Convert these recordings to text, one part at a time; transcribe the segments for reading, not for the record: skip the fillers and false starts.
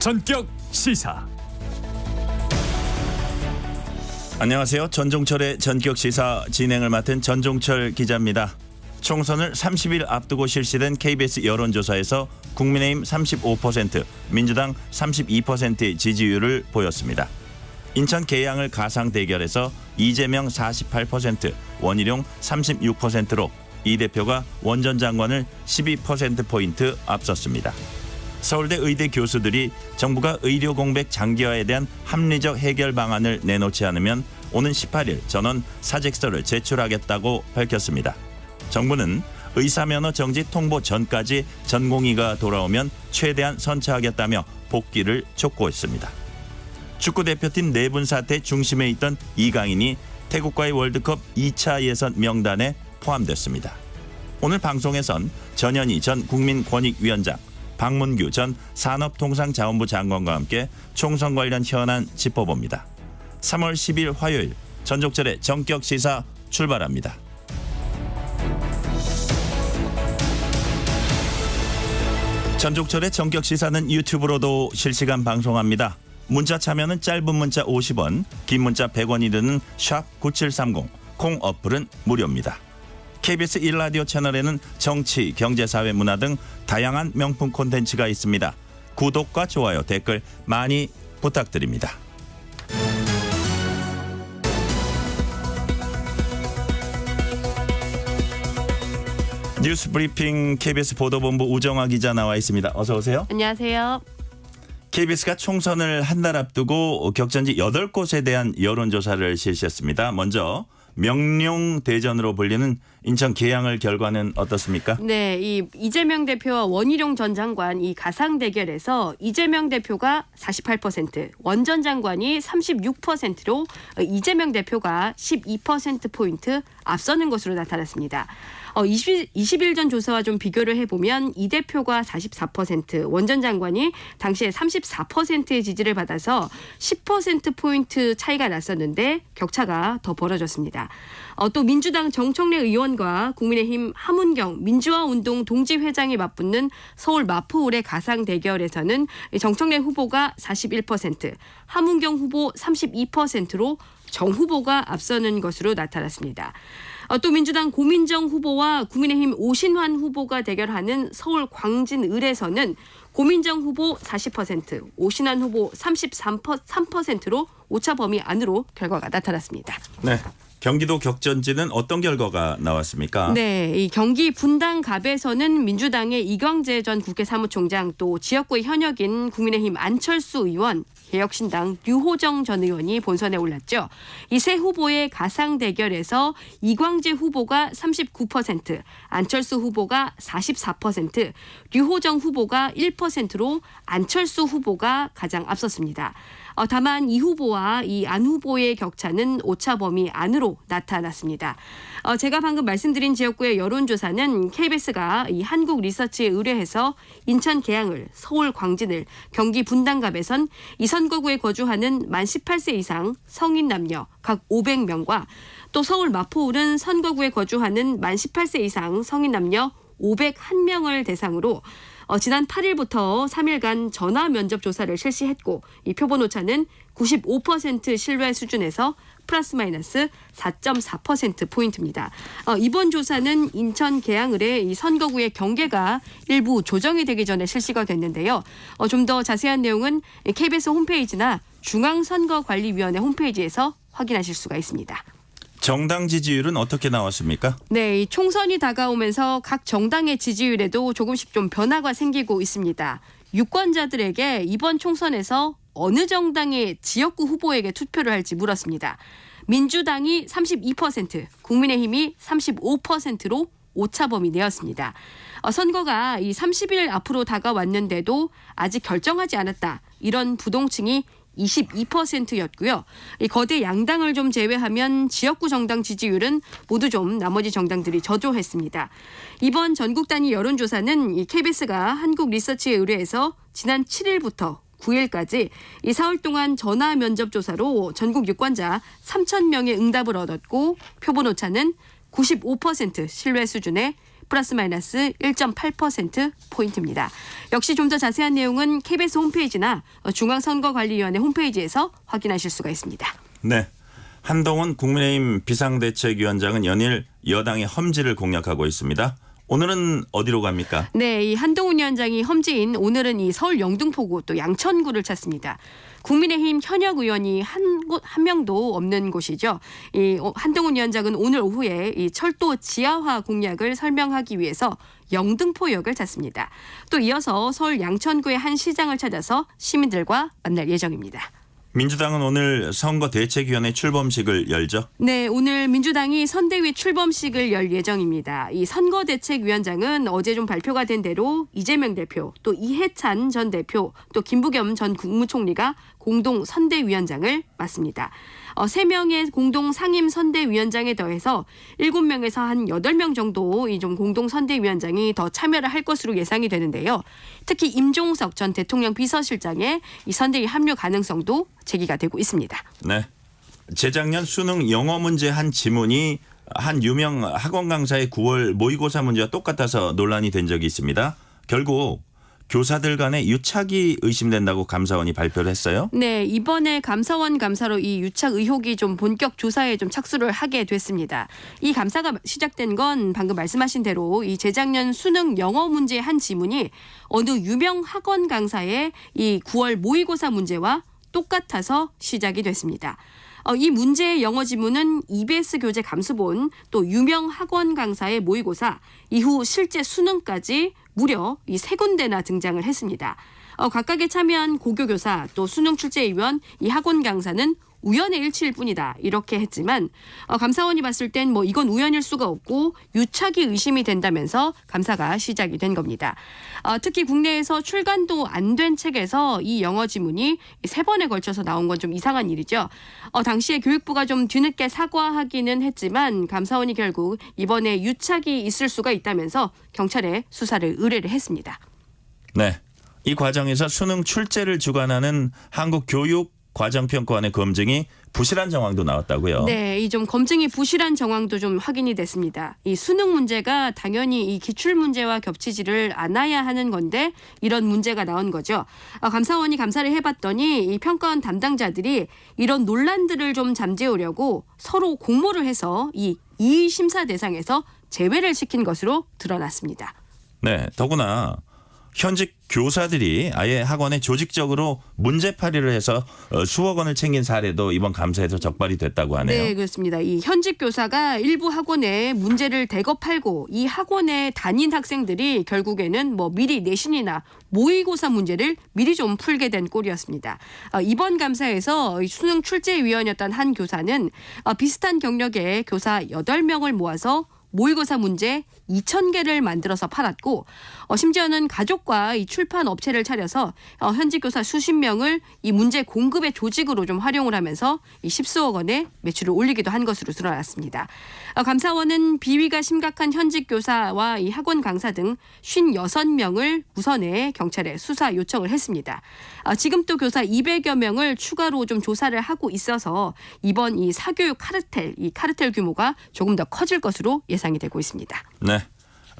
전격 시사. 안녕하세요. 전종철의 전격 시사 진행을 맡은 전종철 기자입니다. 총선을 30일 앞두고 실시된 KBS 여론조사에서 국민의힘 35%, 민주당 32%의 지지율을 보였습니다. 인천 계양을 가상 대결에서 이재명 48%, 원희룡 36%로 이 대표가 원전 장관을 12%포인트 앞섰습니다. 서울대 의대 교수들이 정부가 의료 공백 장기화에 대한 합리적 해결 방안을 내놓지 않으면 오는 18일 전원 사직서를 제출하겠다고 밝혔습니다. 정부는 의사면허 정지 통보 전까지 전공의가 돌아오면 최대한 선처하겠다며 복귀를 촉구했습니다. 축구대표팀 내분 사태 중심에 있던 이강인이 태국과의 월드컵 2차 예선 명단에 포함됐습니다. 오늘 방송에선 전현희 전 국민권익위원장, 박문규 전 산업통상자원부 장관과 함께 총선 관련 현안 짚어봅니다. 3월 10일 화요일 전종철의 전격 시사 출발합니다. 전종철의 전격 시사는 유튜브로도 실시간 방송합니다. 문자 참여는 짧은 문자 50원, 긴 문자 100원이 드는 샵 9730, 콩 어플은 무료입니다. KBS 1라디오 채널에는 정치, 경제, 사회, 문화 등 다양한 명품 콘텐츠가 있습니다. 구독과 좋아요, 댓글 많이 부탁드립니다. 뉴스 브리핑 KBS 보도본부 우정화 기자 나와 있습니다. 어서 오세요. 안녕하세요. KBS가 총선을 한 달 앞두고 격전지 8곳에 대한 여론조사를 실시했습니다. 먼저 명룡대전으로 불리는 인천 계양을 결과는 어떻습니까? 네, 이재명 대표와 원희룡 전 장관 이 가상 대결에서 이재명 대표가 48%, 원 전 장관이 36%로 이재명 대표가 12%포인트 앞서는 것으로 나타났습니다. 20일 전 조사와 좀 비교를 해보면 이 대표가 44%, 원 전 장관이 당시에 34%의 지지를 받아서 10%포인트 차이가 났었는데 격차가 더 벌어졌습니다. 또 민주당 정청래 의원과 국민의힘 함은경 민주화운동 동지회장이 맞붙는 서울 마포울의 가상 대결에서는 정청래 후보가 41%, 함은경 후보 32%로 정 후보가 앞서는 것으로 나타났습니다. 또 민주당 고민정 후보와 국민의힘 오신환 후보가 대결하는 서울 광진을에서는 고민정 후보 40%, 오신환 후보 33%로 오차 범위 안으로 결과가 나타났습니다. 네. 경기도 격전지는 어떤 결과가 나왔습니까? 네, 이 경기 분당갑에서는 민주당의 이광재 전 국회 사무총장 또 지역구의 현역인 국민의힘 안철수 의원, 개혁신당 류호정 전 의원이 본선에 올랐죠. 이 세 후보의 가상 대결에서 이광재 후보가 39%, 안철수 후보가 44%, 류호정 후보가 1%로 안철수 후보가 가장 앞섰습니다. 다만 이 후보와 이 안 후보의 격차는 오차 범위 안으로 나타났습니다. 제가 방금 말씀드린 지역구의 여론조사는 KBS가 이 한국리서치에 의뢰해서 인천 계양을, 서울 광진을, 경기 분당갑에선 이 선거구에 거주하는 만 18세 이상 성인 남녀 각 500명과 또 서울 마포울은 선거구에 거주하는 만 18세 이상 성인 남녀 501명을 대상으로 지난 8일부터 3일간 전화 면접 조사를 실시했고 이 표본 오차는 95% 신뢰 수준에서 플러스 마이너스 4.4%포인트입니다. 이번 조사는 인천 계양을의 이 선거구의 경계가 일부 조정이 되기 전에 실시가 됐는데요. 좀 더 자세한 내용은 KBS 홈페이지나 중앙선거관리위원회 홈페이지에서 확인하실 수가 있습니다. 정당 지지율은 어떻게 나왔습니까? 네, 이 총선이 다가오면서 각 정당의 지지율에도 조금씩 좀 변화가 생기고 있습니다. 유권자들에게 이번 총선에서 어느 정당의 지역구 후보에게 투표를 할지 물었습니다. 민주당이 32%, 국민의힘이 35%로 오차 범위 내였습니다. 선거가 이 30일 앞으로 다가왔는데도 아직 결정하지 않았다. 이런 부동층이 22%였고요. 이 거대 양당을 좀 제외하면 지역구 정당 지지율은 모두 좀 나머지 정당들이 저조했습니다. 이번 전국 단위 여론조사는 이 KBS가 한국리서치에 의뢰해서 지난 7일부터 9일까지 이 사흘 동안 전화 면접 조사로 전국 유권자 3,000명의 응답을 얻었고 표본 오차는 95% 신뢰 수준의 플러스 마이너스 1.8%포인트입니다. 역시 좀 더 자세한 내용은 KBS 홈페이지나 중앙선거관리위원회 홈페이지에서 확인하실 수가 있습니다. 네. 한동훈 국민의힘 비상대책위원장은 연일 여당의 험지를 공략하고 있습니다. 오늘은 어디로 갑니까? 네, 이 한동훈 위원장이 험지인 오늘은 이 서울 영등포구 또 양천구를 찾습니다. 국민의힘 현역 의원이 한 명도 없는 곳이죠. 이 한동훈 위원장은 오늘 오후에 이 철도 지하화 공약을 설명하기 위해서 영등포역을 찾습니다. 또 이어서 서울 양천구의 한 시장을 찾아서 시민들과 만날 예정입니다. 민주당은 오늘 선거대책위원회 출범식을 열죠. 네, 오늘 민주당이 선대위 출범식을 열 예정입니다. 이 선거대책위원장은 어제 좀 발표가 된 대로 이재명 대표, 또 이해찬 전 대표, 또 김부겸 전 국무총리가 공동 선대위원장을 맡습니다. 3명의 공동 상임 선대위원장에 더해서 7명에서 한 8명 정도 이 좀 공동 선대위원장이 더 참여를 할 것으로 예상이 되는데요. 특히 임종석 전 대통령 비서실장의 이 선대위 합류 가능성도 제기가 되고 있습니다. 네. 재작년 수능 영어 문제 한 지문이 한 유명 학원 강사의 9월 모의고사 문제와 똑같아서 논란이 된 적이 있습니다. 결국 교사들 간의 유착이 의심된다고 감사원이 발표를 했어요. 네, 이번에 감사원 감사로 이 유착 의혹이 좀 본격 조사에 좀 착수를 하게 됐습니다. 이 감사가 시작된 건 방금 말씀하신 대로 이 재작년 수능 영어 문제 한 지문이 어느 유명 학원 강사의 이 9월 모의고사 문제와 똑같아서 시작이 됐습니다. 이 문제의 영어 지문은 EBS 교재 감수본 또 유명 학원 강사의 모의고사 이후 실제 수능까지 무려 이 3군데나 등장을 했습니다. 각각에 참여한 고교교사 또 수능 출제위원 이 학원 강사는 우연의 일치일 뿐이다 이렇게 했지만 감사원이 봤을 땐 뭐 이건 우연일 수가 없고 유착이 의심이 된다면서 감사가 시작이 된 겁니다. 특히 국내에서 출간도 안 된 책에서 이 영어 지문이 3번에 걸쳐서 나온 건 좀 이상한 일이죠. 당시에 교육부가 좀 뒤늦게 사과하기는 했지만 감사원이 결국 이번에 유착이 있을 수가 있다면서 경찰에 수사를 의뢰를 했습니다. 네. 이 과정에서 수능 출제를 주관하는 한국교육과정평가원의 검증이 부실한 정황도 나왔다고요. 네, 이 좀 검증이 부실한 정황도 좀 확인이 됐습니다. 이 수능 문제가 당연히 이 기출 문제와 겹치지를 않아야 하는 건데 이런 문제가 나온 거죠. 감사원이 감사를 해봤더니 이 평가원 담당자들이 이런 논란들을 좀 잠재우려고 서로 공모를 해서 이 이의 심사 대상에서 제외를 시킨 것으로 드러났습니다. 네, 더구나 현직 교사들이 아예 학원에 조직적으로 문제팔이를 해서 수억 원을 챙긴 사례도 이번 감사에서 적발이 됐다고 하네요. 네, 그렇습니다. 이 현직 교사가 일부 학원에 문제를 대거 팔고 이 학원에 다닌 학생들이 결국에는 뭐 미리 내신이나 모의고사 문제를 미리 좀 풀게 된 꼴이었습니다. 이번 감사에서 수능 출제위원이었던 한 교사는 비슷한 경력의 교사 8명을 모아서 모의고사 문제 2,000개를 만들어서 팔았고 심지어는 가족과 이 출판 업체를 차려서 현직 교사 수십 명을 이 문제 공급의 조직으로 좀 활용을 하면서 이 10수억 원의 매출을 올리기도 한 것으로 드러났습니다. 감사원은 비위가 심각한 현직 교사와 이 학원 강사 등 56명을 무선에 경찰에 수사 요청을 했습니다. 지금 또 교사 200여 명을 추가로 좀 조사를 하고 있어서 이번 이 사교육 카르텔, 이 카르텔 규모가 조금 더 커질 것으로 예상이 되고 있습니다. 네.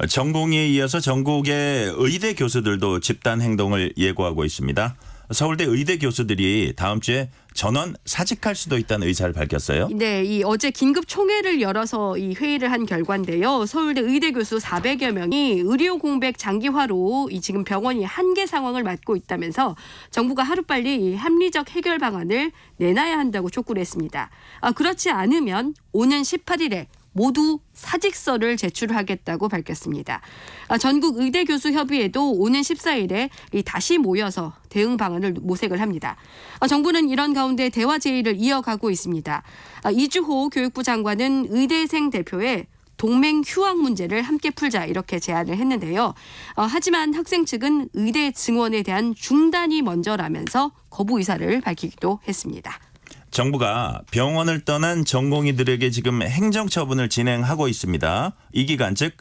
전공의에 이어서 전국의 의대 교수들도 집단 행동을 예고하고 있습니다. 서울대 의대 교수들이 다음 주에 전원 사직할 수도 있다는 의사를 밝혔어요. 네, 이 어제 긴급 총회를 열어서 이 회의를 한 결과인데요. 서울대 의대 교수 400여 명이 의료 공백 장기화로 이 지금 병원이 한계 상황을 맞고 있다면서 정부가 하루빨리 이 합리적 해결 방안을 내놔야 한다고 촉구를 했습니다. 그렇지 않으면 오는 18일에 모두 사직서를 제출하겠다고 밝혔습니다. 전국 의대 교수 협의회도 오는 14일에 다시 모여서 대응 방안을 모색을 합니다. 정부는 이런 가운데 대화 제의를 이어가고 있습니다. 이주호 교육부 장관은 의대생 대표에 동맹 휴학 문제를 함께 풀자 이렇게 제안을 했는데요. 하지만 학생 측은 의대 증원에 대한 중단이 먼저라면서 거부 의사를 밝히기도 했습니다. 정부가 병원을 떠난 전공의들에게 지금 행정처분을 진행하고 있습니다. 이 기간 즉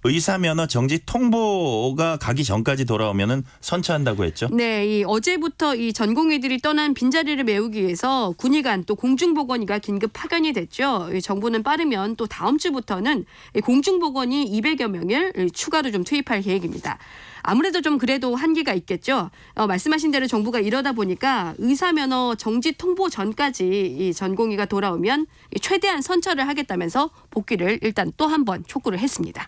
의사면허 정지 통보가 가기 전까지 돌아오면은 선처한다고 했죠. 네, 이 어제부터 이 전공의들이 떠난 빈자리를 메우기 위해서 군의관 또 공중보건의가 긴급 파견이 됐죠. 이 정부는 빠르면 또 다음 주부터는 이 공중보건이 200여 명을 추가로 좀 투입할 계획입니다. 아무래도 좀 그래도 한계가 있겠죠. 말씀하신 대로 정부가 이러다 보니까 의사면허 정지 통보 전까지 이 전공의가 돌아오면 최대한 선처를 하겠다면서 복귀를 일단 또 한 번 촉구를 했습니다.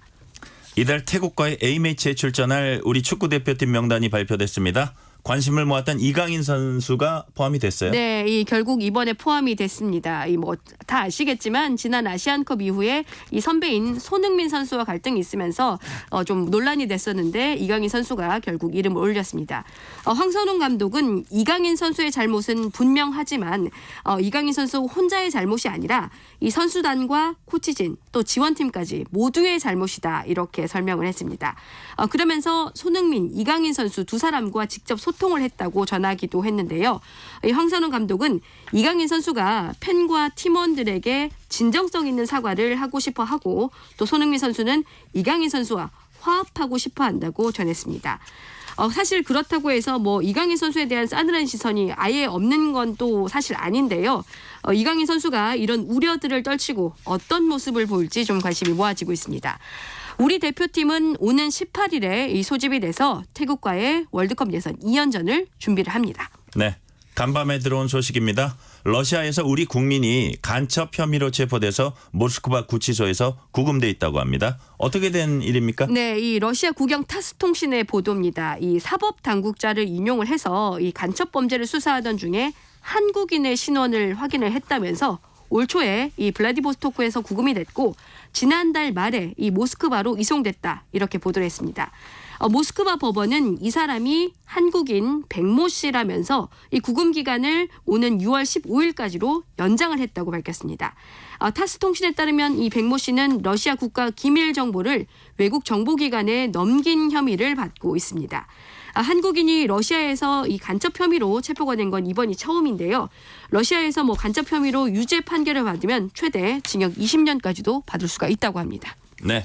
이달 태국과의 A매치에 출전할 우리 축구대표팀 명단이 발표됐습니다. 관심을 모았던 이강인 선수가 포함이 됐어요. 네, 이 결국 이번에 포함이 됐습니다. 이 뭐 다 아시겠지만 지난 아시안컵 이후에 이 선배인 손흥민 선수와 갈등이 있으면서 좀 논란이 됐었는데 이강인 선수가 결국 이름을 올렸습니다. 황선홍 감독은 이강인 선수의 잘못은 분명하지만 이강인 선수 혼자의 잘못이 아니라 이 선수단과 코치진 또 지원팀까지 모두의 잘못이다 이렇게 설명을 했습니다. 그러면서 손흥민, 이강인 선수 두 사람과 직접 소통을 했다고 전하기도 했는데요. 이 황선홍 감독은 이강인 선수가 팬과 팀원들에게 진정성 있는 사과를 하고 싶어 하고 또 손흥민 선수는 이강인 선수와 화합하고 싶어 한다고 전했습니다. 사실 그렇다고 해서 뭐 이강인 선수에 대한 싸늘한 시선이 아예 없는 건 또 사실 아닌데요. 이강인 선수가 이런 우려들을 떨치고 어떤 모습을 보일지 좀 관심이 모아지고 있습니다. 우리 대표팀은 오는 18일에 이 소집이 돼서 태국과의 월드컵 예선 2연전을 준비를 합니다. 네, 간밤에 들어온 소식입니다. 러시아에서 우리 국민이 간첩 혐의로 체포돼서 모스크바 구치소에서 구금돼 있다고 합니다. 어떻게 된 일입니까? 네, 이 러시아 국영 타스 통신의 보도입니다. 이 사법 당국자를 인용을 해서 이 간첩 범죄를 수사하던 중에 한국인의 신원을 확인을 했다면서 올 초에 이 블라디보스토크에서 구금이 됐고 지난달 말에 이 모스크바로 이송됐다 이렇게 보도를 했습니다. 모스크바 법원은 이 사람이 한국인 백모 씨라면서 이 구금 기간을 오는 6월 15일까지로 연장을 했다고 밝혔습니다. 타스 통신에 따르면 이 백모 씨는 러시아 국가 기밀 정보를 외국 정보기관에 넘긴 혐의를 받고 있습니다. 한국인이 러시아에서 이 간첩 혐의로 체포가 된 건 이번이 처음인데요. 러시아에서 뭐 간첩 혐의로 유죄 판결을 받으면 최대 징역 20년까지도 받을 수가 있다고 합니다. 네.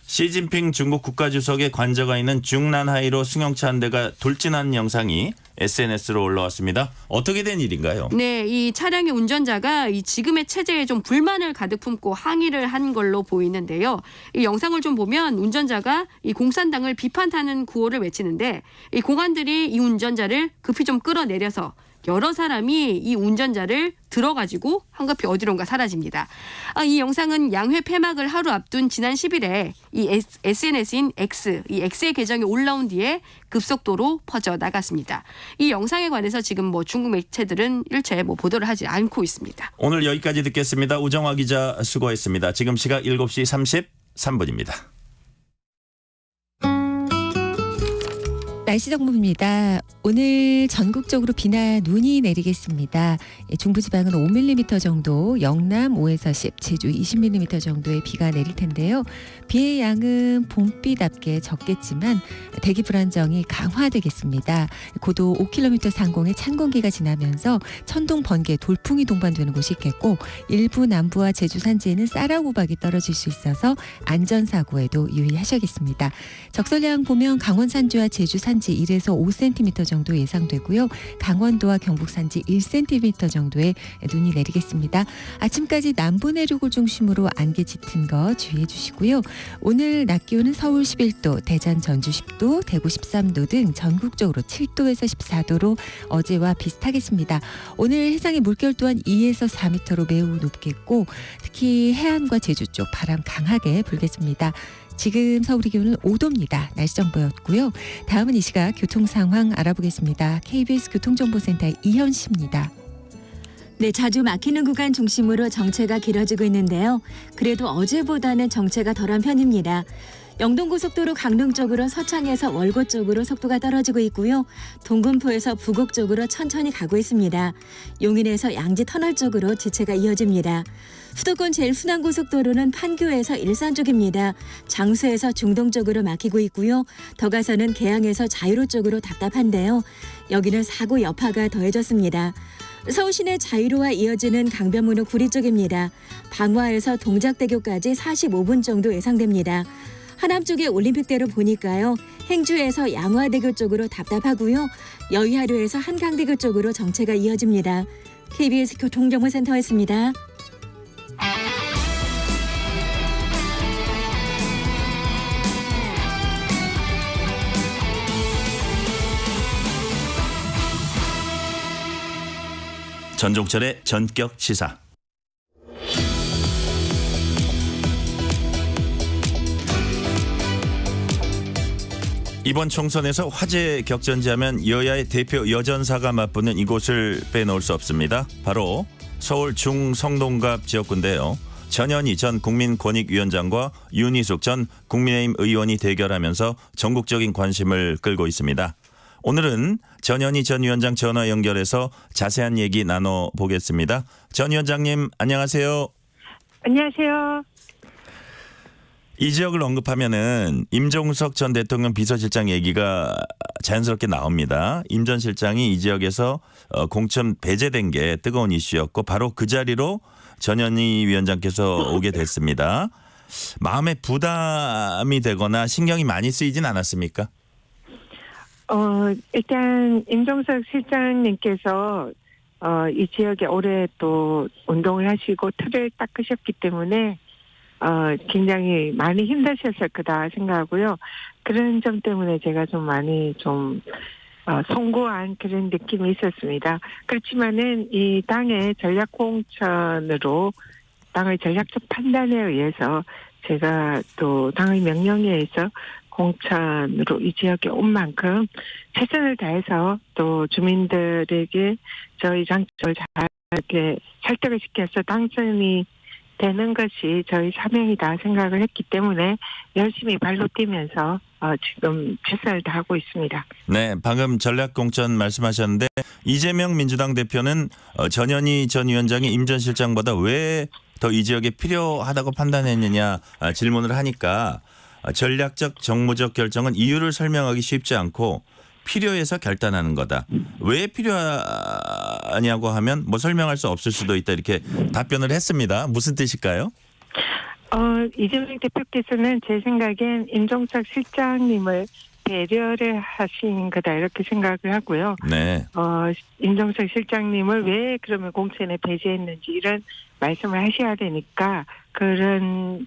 시진핑 중국 국가주석의 관저가 있는 중난하이로 승용차 한 대가 돌진한 영상이 SNS로 올라왔습니다. 어떻게 된 일인가요? 네, 이 차량의 운전자가 이 지금의 체제에 좀 불만을 가득 품고 항의를 한 걸로 보이는데요. 이 영상을 좀 보면 운전자가 이 공산당을 비판하는 구호를 외치는데 이 공안들이 이 운전자를 급히 좀 끌어내려서 여러 사람이 이 운전자를 들어가지고 황급히 어디론가 사라집니다. 이 영상은 양회 폐막을 하루 앞둔 지난 10일에 이 SNS인 X, 이 X의 계정에 올라온 뒤에 급속도로 퍼져 나갔습니다. 이 영상에 관해서 지금 뭐 중국 매체들은 일체 뭐 보도를 하지 않고 있습니다. 오늘 여기까지 듣겠습니다. 우정화 기자 수고했습니다. 지금 시각 7시 33분입니다. 날씨 정보입니다. 오늘 전국적으로 비나 눈이 내리겠습니다. 중부지방은 5mm 정도, 영남 5에서 10, 제주 20mm 정도의 비가 내릴 텐데요. 비의 양은 봄비답게 적겠지만 대기 불안정이 강화되겠습니다. 고도 5km 상공에 찬 공기가 지나면서 천둥, 번개, 돌풍이 동반되는 곳이 있겠고 일부 남부와 제주 산지에는 쌀하고박이 떨어질 수 있어서 안전사고에도 유의하셔야겠습니다. 적설량 보면 강원 산지와 제주 산지 1에서 5cm 정도 예상되고요. 강원도와 경북 산지 1cm 정도의 눈이 내리겠습니다. 아침까지 남부 내륙을 중심으로 안개 짙은 거 주의해 주시고요. 오늘 낮 기온은 서울 11도, 대전 전주 10도, 대구 13도 등 전국적으로 7도에서 14도로 어제와 비슷하겠습니다. 오늘 해상의 물결 또한 2에서 4m로 매우 높겠고 특히 해안과 제주 쪽 바람 강하게 불겠습니다. 지금 서울의 기온은 5도입니다. 날씨 정보였고요. 다음은 이 시각 교통 상황 알아보겠습니다. KBS 교통정보센터의 이현 씨입니다. 네, 자주 막히는 구간 중심으로 정체가 길어지고 있는데요. 그래도 어제보다는 정체가 덜한 편입니다. 영동고속도로 강릉 쪽으로 서창에서 월곶 쪽으로 속도가 떨어지고 있고요. 동군포에서 부곡 쪽으로 천천히 가고 있습니다. 용인에서 양지 터널 쪽으로 지체가 이어집니다. 수도권 제일순환고속도로는 판교에서 일산 쪽입니다. 장수에서 중동 쪽으로 막히고 있고요. 더 가서는 계양에서 자유로 쪽으로 답답한데요. 여기는 사고 여파가 더해졌습니다. 서울 시내 자유로와 이어지는 강변문호 구리 쪽입니다. 방화에서 동작대교까지 45분 정도 예상됩니다. 하남 쪽의 올림픽대로 보니까요. 행주에서 양화대교 쪽으로 답답하고요. 여의하류에서 한강대교 쪽으로 정체가 이어집니다. KBS 교통정보센터였습니다. 전종철의 전격 시사. 이번 총선에서 화제 격전지하면 여야의 대표 여전사가 맞붙는 이곳을 빼놓을 수 없습니다. 바로 서울 중성동갑 지역구인데요. 전현희 전 국민권익위원장과 윤희숙 전 국민의힘 의원이 대결하면서 전국적인 관심을 끌고 있습니다. 오늘은 전현희 전 위원장 전화 연결해서 자세한 얘기 나눠보겠습니다. 전 위원장님 안녕하세요. 안녕하세요. 이 지역을 언급하면은 임종석 전 대통령 비서실장 얘기가 자연스럽게 나옵니다. 임 전 실장이 이 지역에서 공천 배제된 게 뜨거운 이슈였고 바로 그 자리로 전현희 위원장께서 오게 됐습니다. 마음에 부담이 되거나 신경이 많이 쓰이진 않았습니까? 일단 임종석 실장님께서 이 지역에 오래 또 운동을 하시고 틀을 닦으셨기 때문에 굉장히 많이 힘드셨을 거다 생각하고요. 그런 점 때문에 제가 좀 많이 송구한 그런 느낌이 있었습니다. 그렇지만은 이 당의 전략 공천으로 당의 전략적 판단에 의해서 제가 또 당의 명령에 의해서 공천으로 이 지역에 온 만큼 최선을 다해서 또 주민들에게 저희 장점을 잘 이렇게 설득을 시켜서 당선이 되는 것이 저희 사명이다 생각을 했기 때문에 열심히 발로 뛰면서 지금 최선을 다하고 있습니다. 네, 방금 전략 공천 말씀하셨는데 이재명 민주당 대표는 전현희 전 위원장이 임 전 실장보다 왜 더 이 지역에 필요하다고 판단했느냐 질문을 하니까 전략적 정무적 결정은 이유를 설명하기 쉽지 않고 필요해서 결단하는 거다. 왜 필요하냐고 하면 뭐 설명할 수 없을 수도 있다 이렇게 답변을 했습니다. 무슨 뜻일까요? 이재명 대표께서는 제 생각엔 임종석 실장님을 배려를 하신 거다 이렇게 생각을 하고요. 네. 임종석 실장님을 왜 그러면 공천에 배제했는지 이런 말씀을 하셔야 되니까 그런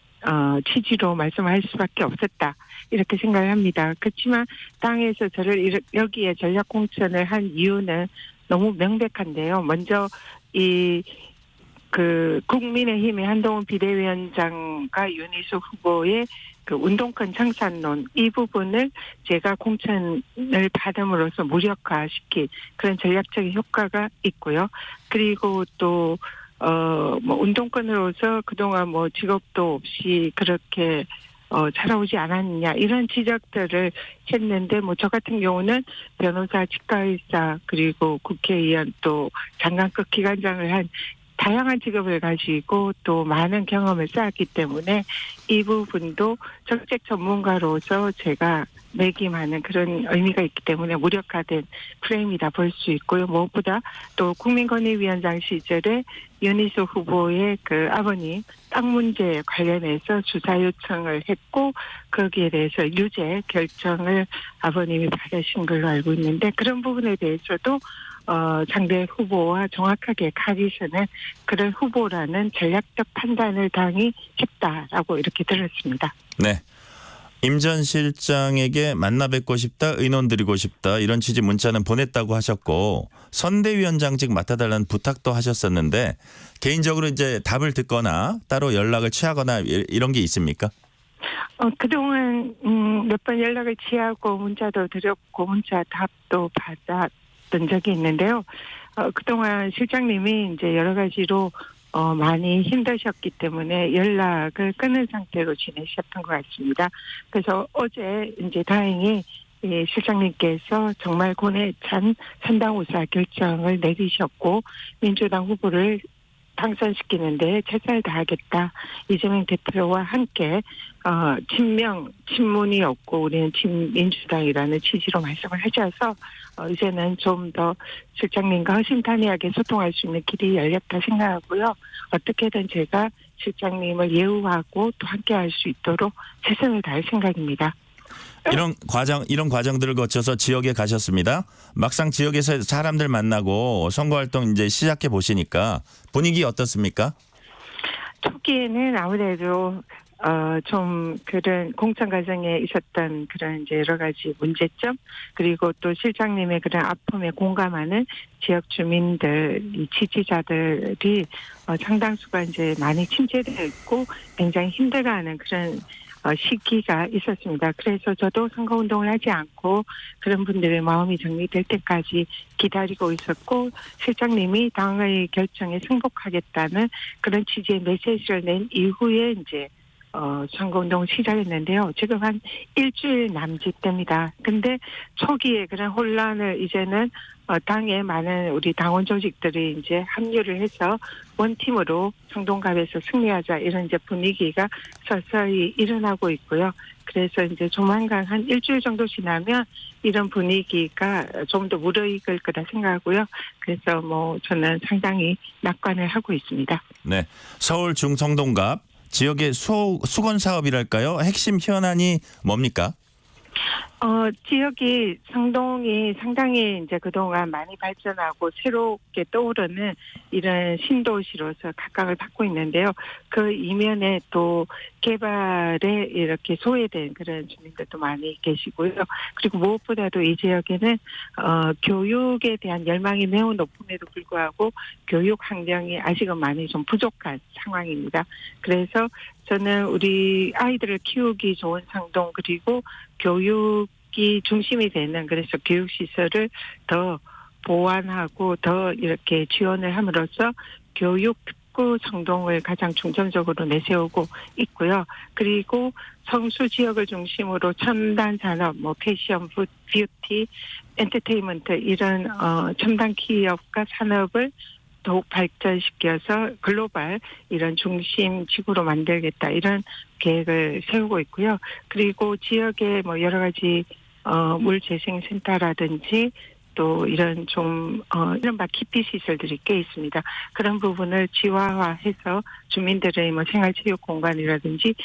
취지로 말씀할 수밖에 없었다. 이렇게 생각을 합니다. 그렇지만 당에서 저를 여기에 전략 공천을 한 이유는 너무 명백한데요. 먼저 국민의힘의 한동훈 비대위원장과 윤희숙 후보의 그 운동권 청산론 이 부분을 제가 공천을 받음으로써 무력화시킨 그런 전략적인 효과가 있고요. 그리고 또 운동권으로서 그동안 직업도 없이 그렇게 살아오지 않았느냐 이런 지적들을 했는데 저 같은 경우는 변호사, 치과의사 그리고 국회의원 또 장관급 기관장을 한 다양한 직업을 가지고 또 많은 경험을 쌓았기 때문에 이 부분도 정책 전문가로서 제가 매김하는 그런 의미가 있기 때문에 무력화된 프레임이다 볼 수 있고요. 무엇보다 또 국민권익위원장 시절에 윤희숙 후보의 그 아버님 땅 문제 관련해서 수사 요청을 했고 거기에 대해서 유죄 결정을 아버님이 받으신 걸로 알고 있는데 그런 부분에 대해서도 상대 후보와 정확하게 가리서는 그런 후보라는 전략적 판단을 당이 했다라고 이렇게 들었습니다. 네. 임 전 실장에게 만나 뵙고 싶다, 의논 드리고 싶다 이런 취지 문자는 보냈다고 하셨고 선대위원장직 맡아달라는 부탁도 하셨었는데 개인적으로 이제 답을 듣거나 따로 연락을 취하거나 이런 게 있습니까? 그동안 몇 번 연락을 취하고 문자도 드렸고 문자 답도 받았던 적이 있는데요. 그동안 실장님이 이제 여러 가지로 많이 힘드셨기 때문에 연락을 끊은 상태로 지내셨던 것 같습니다. 그래서 어제 이제 다행히 실장님께서 정말 고뇌 찬 선당우사 결정을 내리셨고 민주당 후보를 당선시키는데 최선을 다하겠다. 이재명 대표와 함께 친문이 없고 우리는 친민주당이라는 취지로 말씀을 하셔서 이제는 좀 더 실장님과 허심탄회하게 소통할 수 있는 길이 열렸다 생각하고요. 어떻게든 제가 실장님을 예우하고 또 함께할 수 있도록 최선을 다할 생각입니다. 이런 과정들을 거쳐서 지역에 가셨습니다. 막상 지역에서 사람들 만나고 선거활동 이제 시작해 보시니까 분위기 어떻습니까? 초기에는 아무래도 좀 그런 공천 과정에 있었던 그런 이제 여러 가지 문제점 그리고 또 실장님의 그런 아픔에 공감하는 지역 주민들, 이 지지자들이 상당수가 이제 많이 침체되어 있고 굉장히 힘들어하는 그런 시기가 있었습니다. 그래서 저도 선거운동을 하지 않고 그런 분들의 마음이 정리될 때까지 기다리고 있었고 실장님이 당의 결정에 승복하겠다는 그런 취지의 메시지를 낸 이후에 이제 선거운동을 시작했는데요. 지금 한 일주일 남짓 됩니다. 근데 초기에 그런 혼란을 이제는 당에 많은 우리 당원 조직들이 이제 합류를 해서 원팀으로 성동갑에서 승리하자 이런 이제 분위기가 서서히 일어나고 있고요. 그래서 이제 조만간 한 일주일 정도 지나면 이런 분위기가 좀 더 무르익을 거다 생각하고요. 그래서 저는 상당히 낙관을 하고 있습니다. 네, 서울 중성동갑 지역의 수건 사업이랄까요? 핵심 현안이 뭡니까? 지역이 성동이 상당히 이제 그동안 많이 발전하고 새롭게 떠오르는 이런 신도시로서 각광을 받고 있는데요. 그 이면에 또 개발에 이렇게 소외된 그런 주민들도 많이 계시고요. 그리고 무엇보다도 이 지역에는 교육에 대한 열망이 매우 높음에도 불구하고 교육 환경이 아직은 많이 좀 부족한 상황입니다. 그래서 저는 우리 아이들을 키우기 좋은 성동 그리고 교육이 중심이 되는 그래서 교육시설을 더 보완하고 더 이렇게 지원을 함으로써 교육 특구 성동을 가장 중점적으로 내세우고 있고요. 그리고 성수 지역을 중심으로 첨단 산업, 패션, 뷰티, 엔터테인먼트 이런 첨단 기업과 산업을 더욱 발전시켜서 글로벌 이런 중심 지구로 만들겠다 이런 계획을 세우고 있고요. 그리고 지역에 여러 가지 물재생센터라든지 또 이런 이른바 기피 시설들이 꽤 있습니다. 그런 부분을 지화화해서 주민들의 생활체육 공간이라든지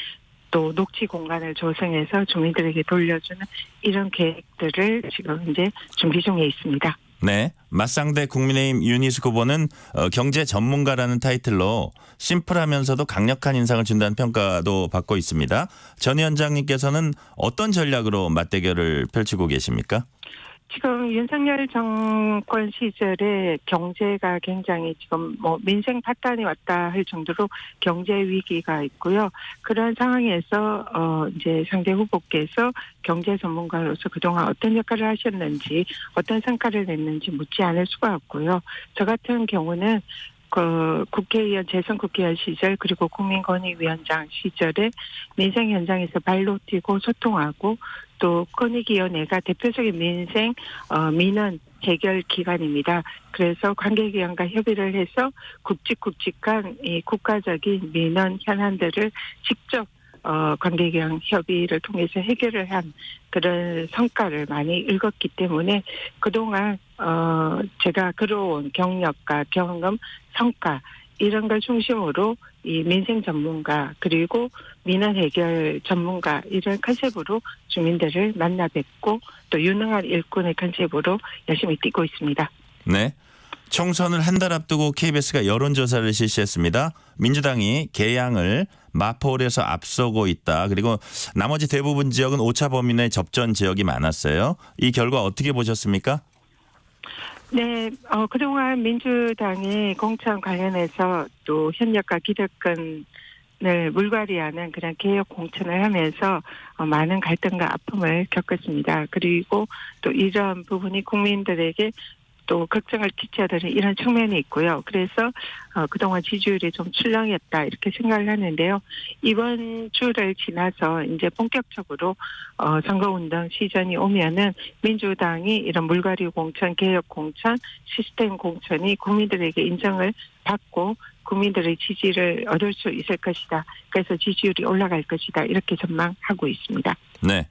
또 녹지 공간을 조성해서 주민들에게 돌려주는 이런 계획들을 지금 이제 준비 중에 있습니다. 네, 맞상대 국민의힘 유니스 후보는 경제 전문가라는 타이틀로 심플하면서도 강력한 인상을 준다는 평가도 받고 있습니다. 전 위원장님께서는 어떤 전략으로 맞대결을 펼치고 계십니까? 지금 윤석열 정권 시절에 경제가 굉장히 지금 민생 파탄이 왔다 할 정도로 경제 위기가 있고요. 그런 상황에서 이제 상대 후보께서 경제 전문가로서 그동안 어떤 역할을 하셨는지 어떤 성과를 냈는지 묻지 않을 수가 없고요. 저 같은 경우는 국회의원, 재선 국회의원 시절 그리고 국민권익위원장 시절에 민생 현장에서 발로 뛰고 소통하고 또 권익위원회가 대표적인 민생 민원 해결 기관입니다. 그래서 관계기관과 협의를 해서 굵직굵직한 이 국가적인 민원 현안들을 직접 관계기관 협의를 통해서 해결을 한 그런 성과를 많이 읽었기 때문에 그동안 제가 걸어온 경력과 경험, 성과 이런 걸 중심으로 이 민생 전문가 그리고 민원 해결 전문가 이런 컨셉으로 주민들을 만나 뵙고 또 유능한 일꾼의 컨셉으로 열심히 뛰고 있습니다. 네. 총선을 한 달 앞두고 KBS가 여론조사를 실시했습니다. 민주당이 개항을 마포홀에서 앞서고 있다. 그리고 나머지 대부분 지역은 오차 범위 내 접전 지역이 많았어요. 이 결과 어떻게 보셨습니까? 네, 그동안 민주당이 공천 관련해서 또 현역과 기득권을 물갈이하는 그런 개혁 공천을 하면서 많은 갈등과 아픔을 겪었습니다. 그리고 또 이런 부분이 국민들에게 또 걱정을 끼쳐드는 이런 측면이 있고요. 그래서 그동안 지지율이 좀 출렁였다 이렇게 생각을 하는데요. 이번 주를 지나서 이제 본격적으로 선거운동 시즌이 오면은 민주당이 이런 물갈이 공천, 개혁 공천, 시스템 공천이 국민들에게 인정을 받고 국민들의 지지를 얻을 수 있을 것이다. 그래서 지지율이 올라갈 것이다. 이렇게 전망하고 있습니다. 네.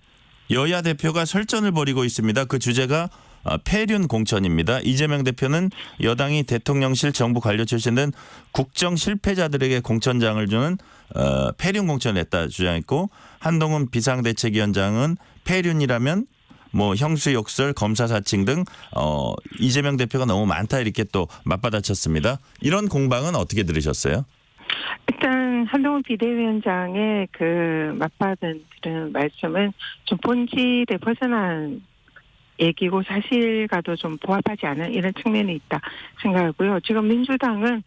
여야 대표가 설전을 벌이고 있습니다. 그 주제가 폐륜 공천입니다. 이재명 대표는 여당이 대통령실 정부 관료 출신된 국정 실패자들에게 공천장을 주는 폐륜 공천을 했다 주장했고, 한동훈 비상대책위원장은 폐륜이라면 뭐 형수욕설, 검사 사칭 등 이재명 대표가 너무 많다 이렇게 또 맞받아쳤습니다. 이런 공방은 어떻게 들으셨어요? 일단 한동훈 비대위원장의 그 맞받은 그런 말씀은 좀 본질에 벗어난 얘기고 사실과도 좀 부합하지 않은 이런 측면이 있다 생각하고요. 지금 민주당은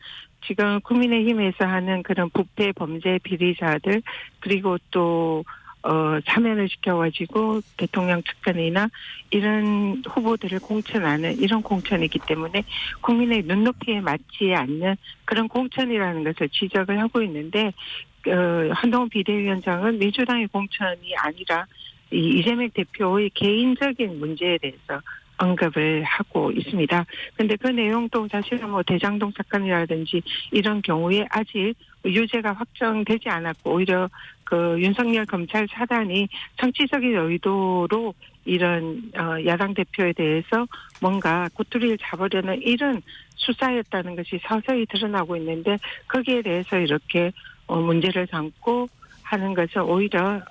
지금 국민의힘에서 하는 그런 부패 범죄 비리자들 그리고 또 사면을 시켜가지고 대통령 측근이나 이런 후보들을 공천하는 이런 공천이기 때문에 국민의 눈높이에 맞지 않는 그런 공천이라는 것을 지적을 하고 있는데 한동훈 비대위원장은 민주당의 공천이 아니라 이재명 대표의 개인적인 문제에 대해서 언급을 하고 있습니다. 그런데 그 내용도 사실은 뭐 대장동 사건이라든지 이런 경우에 아직 유죄가 확정되지 않았고 오히려 그 윤석열 검찰 사단이 정치적인 의도로 이런 야당 대표에 대해서 뭔가 꼬투리를 잡으려는 이런 수사였다는 것이 서서히 드러나고 있는데 거기에 대해서 이렇게 문제를 삼고 하는 것은 오히려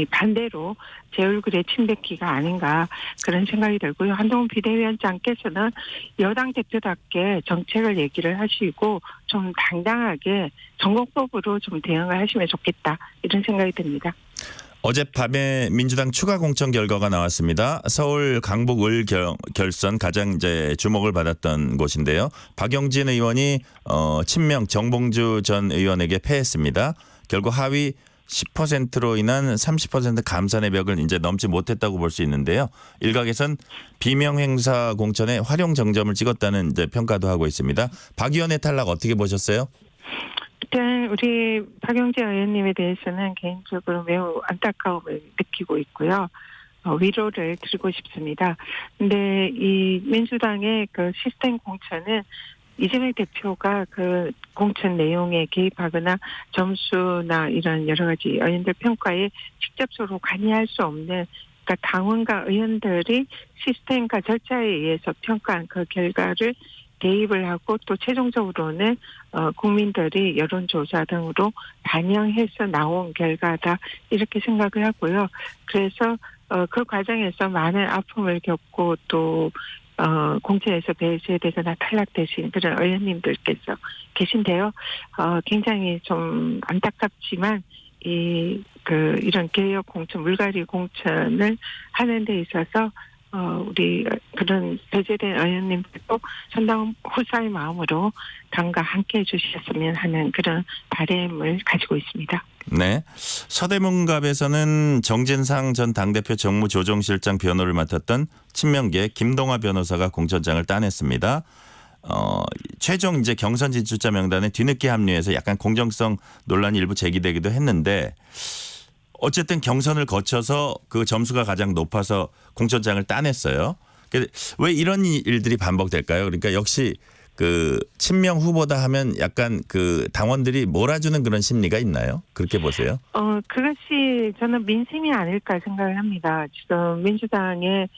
반대로 제 얼굴에 침뱉기가 아닌가 그런 생각이 들고요. 한동훈 비대위원장께서는 여당 대표답게 정책을 얘기를 하시고 좀 당당하게 전공법으로 좀 대응을 하시면 좋겠다 이런 생각이 듭니다. 어젯밤에 민주당 추가 공천 결과가 나왔습니다. 서울 강북 을 결선 가장 이제 주목을 받았던 곳인데요. 박영진 의원이 친명 정봉주 전 의원에게 패했습니다. 결국 하위 10%로 인한 30% 감산의 벽을 이제 넘지 못했다고 볼 수 있는데요. 일각에선 비명 행사 공천에 활용 정점을 찍었다는 이제 평가도 하고 있습니다. 박 의원의 탈락 어떻게 보셨어요? 일단 우리 박영재 의원님에 대해서는 개인적으로 매우 안타까움을 느끼고 있고요. 위로를 드리고 싶습니다. 근데 이 민주당의 그 시스템 공천은 이재명 대표가 그 공천 내용에 개입하거나 점수나 이런 여러 가지 의원들 평가에 직접적으로 관여할 수 없는 그러니까 당원과 의원들이 시스템과 절차에 의해서 평가한 그 결과를 대입을 하고 또 최종적으로는 국민들이 여론조사 등으로 반영해서 나온 결과다 이렇게 생각을 하고요. 그래서 그 과정에서 많은 아픔을 겪고 또 공천에서 배제되거나 탈락되신 그런 의원님들께서 계신데요. 굉장히 좀 안타깝지만 이런 개혁 공천, 물갈이 공천을 하는 데 있어서 우리 그런 배제된 의원님들도 상당 후사의 마음으로 당과 함께 해주셨으면 하는 그런 바람을 가지고 있습니다. 네. 서대문갑에서는 정진상 전 당대표 정무조정실장 변호를 맡았던 친명계 김동화 변호사가 공천장을 따냈습니다. 최종 이제 경선 진출자 명단에 뒤늦게 합류해서 약간 공정성 논란이 일부 제기되기도 했는데 어쨌든 경선을 거쳐서 그 점수가 가장 높아서 공천장을 따냈어요. 왜 이런 일들이 반복될까요? 그러니까 역시 그 친명 후보다 하면 약간 그 당원들이 몰아주는 그런 심리가 있나요? 그렇게 보세요? 그것이 저는 민심이 아닐까 생각을 합니다. 지금 민주당의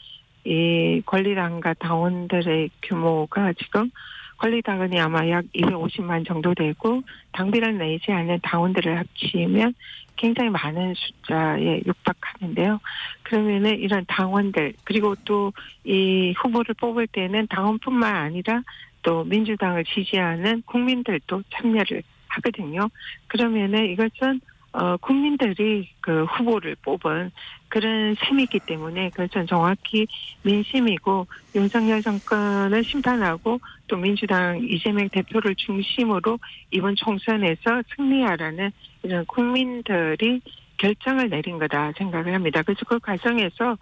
이 권리당과 당원들의 규모가 지금 권리당원이 아마 약 250만 정도 되고 당비를 내지 않는 당원들을 합치면 굉장히 많은 숫자에 육박하는데요. 그러면은 이런 당원들 그리고 또 이 후보를 뽑을 때는 당원뿐만 아니라 또 민주당을 지지하는 국민들도 참여를 하거든요. 그러면은 이것은 국민들이 그 후보를 뽑은 그런 셈이기 때문에 그것은 정확히 민심이고 윤석열 정권을 심판하고 또 민주당 이재명 대표를 중심으로 이번 총선에서 승리하라는 이런 국민들이 결정을 내린 거다 생각을 합니다. 그래서 그 과정에서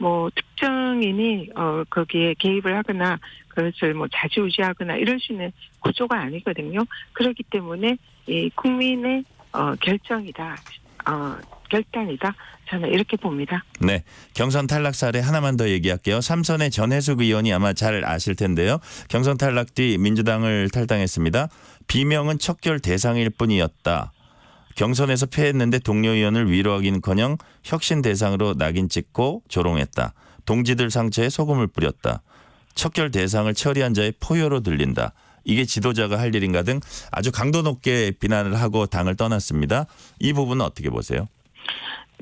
뭐 특정인이 거기에 개입을 하거나 그것을 뭐 좌지우지하거나 이럴 수 있는 구조가 아니거든요. 그렇기 때문에 이 국민의 결정이다. 결단이다. 저는 이렇게 봅니다. 네, 경선 탈락 사례 하나만 더 얘기할게요. 삼선의 전해숙 의원이 아마 잘 아실 텐데요. 경선 탈락 뒤 민주당을 탈당했습니다. 비명은 척결 대상일 뿐이었다. 경선에서 패했는데 동료 의원을 위로하기는커녕 혁신 대상으로 낙인 찍고 조롱했다. 동지들 상처에 소금을 뿌렸다. 척결 대상을 처리한 자의 포효로 들린다. 이게 지도자가 할 일인가 등 아주 강도 높게 비난을 하고 당을 떠났습니다. 이 부분은 어떻게 보세요?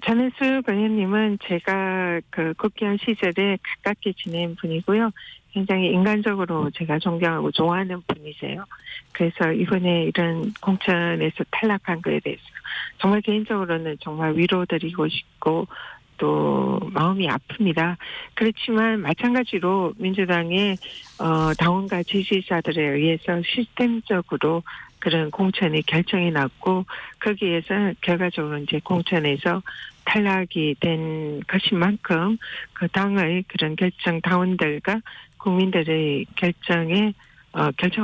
전해숙 의원님은 제가 그 국회의원 시절에 가깝게 지낸 분이고요. 굉장히 인간적으로 제가 존경하고 좋아하는 분이세요. 그래서 이번에 이런 공천에서 탈락한 거에 대해서 정말 개인적으로는 정말 위로드리고 싶고 또 마음이 아픕니다. 그렇지만 마찬가지로 민주당의 당원과 지지자들에 의해서 시스템적으로 그런 공천이 결정이 났고 거기에서 결과적으로 이제 공천에서 탈락이 된 것인 만큼 그 당의 그런 결정 당원들과 국민들의 결정을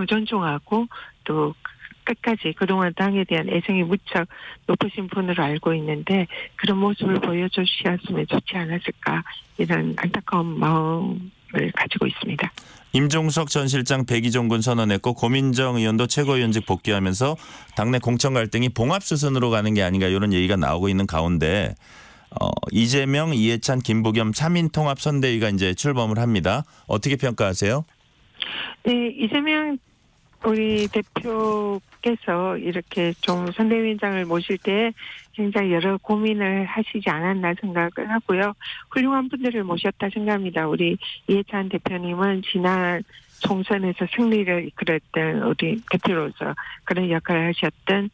존중하고 또 끝까지 그동안 당에 대한 애정이 무척 높으신 분으로 알고 있는데 그런 모습을 보여주셨으면 좋지 않았을까 이런 안타까운 마음을 가지고 있습니다. 임종석 전 실장 백의종군 선언했고 고민정 의원도 최고위원직 복귀하면서 당내 공천 갈등이 봉합수순으로 가는 게 아닌가 이런 얘기가 나오고 있는 가운데 이재명, 이해찬, 김부겸 3인 통합 선대위가 이제 출범을 합니다. 어떻게 평가하세요? 네, 이재명 우리 대표께서 이렇게 좀 선대위원장을 모실 때 굉장히 여러 고민을 하시지 않았나 생각을 하고요. 훌륭한 분들을 모셨다 생각합니다. 우리 이해찬 대표님은 지난 총선에서 승리를 이끌었던 우리 대표로서 그런 역할을 하셨던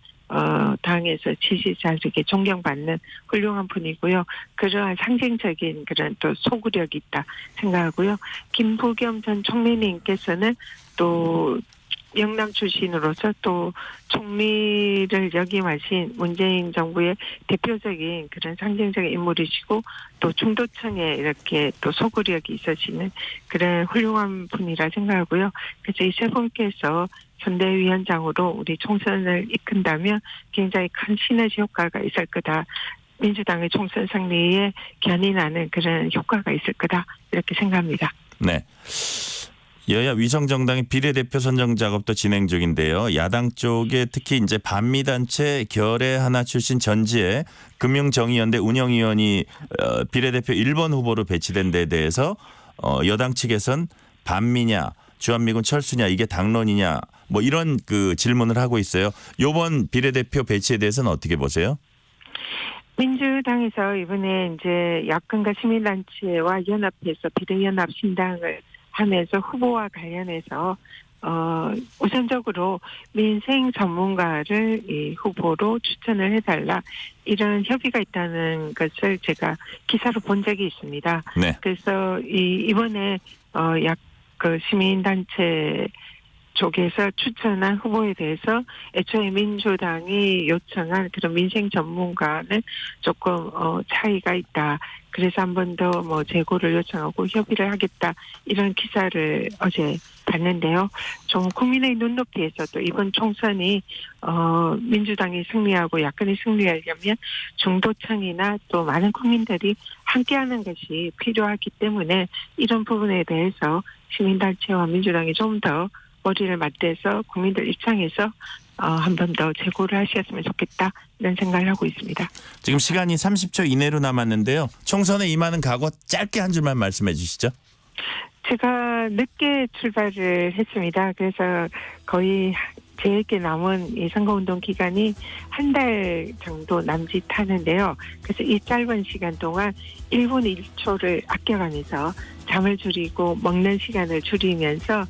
당에서 지지자들에게 존경받는 훌륭한 분이고요. 그러한 상징적인 그런 또 소구력이 있다 생각하고요. 김부겸 전 총리님께서는 또 영남 출신으로서 또 총리를 역임하신 문재인 정부의 대표적인 그런 상징적인 인물이시고 또 중도층에 이렇게 또 소구력이 있으시는 그런 훌륭한 분이라 생각하고요. 그래서 이 세 분께서 선대위원장으로 우리 총선을 이끈다면 굉장히 큰 시너지 효과가 있을 거다. 민주당의 총선 승리에 견인하는 그런 효과가 있을 거다. 이렇게 생각합니다. 네. 여야 위성정당의 비례대표 선정 작업도 진행 중인데요. 야당 쪽에 특히 이제 반미단체 결의 하나 출신 전지의 금융정의연대 운영위원이 비례대표 1번 후보로 배치된 데 대해서 여당 측에선 반미냐 주한미군 철수냐 이게 당론이냐 뭐 이런 그 질문을 하고 있어요. 이번 비례대표 배치에 대해서는 어떻게 보세요? 민주당에서 이번에 이제 야권과 시민단체와 연합해서 비례연합 신당을 하면서 후보와 관련해서 우선적으로 민생 전문가를 이 후보로 추천을 해달라 이런 협의가 있다는 것을 제가 기사로 본 적이 있습니다. 네. 그래서 이번에 그 시민단체 쪽에서 추천한 후보에 대해서 애초에 민주당이 요청한 그런 민생 전문가는 조금 차이가 있다. 그래서 한 번 더 뭐 재고를 요청하고 협의를 하겠다. 이런 기사를 어제 봤는데요. 좀 국민의 눈높이에서도 이번 총선이 민주당이 승리하고 야권이 승리하려면 중도층이나 또 많은 국민들이 함께하는 것이 필요하기 때문에 이런 부분에 대해서 시민단체와 민주당이 좀 더 머리를 맞대서 국민들 입장에서 한 번 더 재고를 하셨으면 좋겠다 이런 생각을 하고 있습니다. 지금 시간이 30초 이내로 남았는데요. 총선에 임하는 각오 짧게 한 줄만 말씀해 주시죠. 제가 늦게 출발을 했습니다. 그래서 거의 제게 남은 이 선거운동 기간이 한 달 정도 남짓하는데요. 그래서 이 짧은 시간 동안 1분 1초를 아껴가면서 잠을 줄이고 먹는 시간을 줄이면서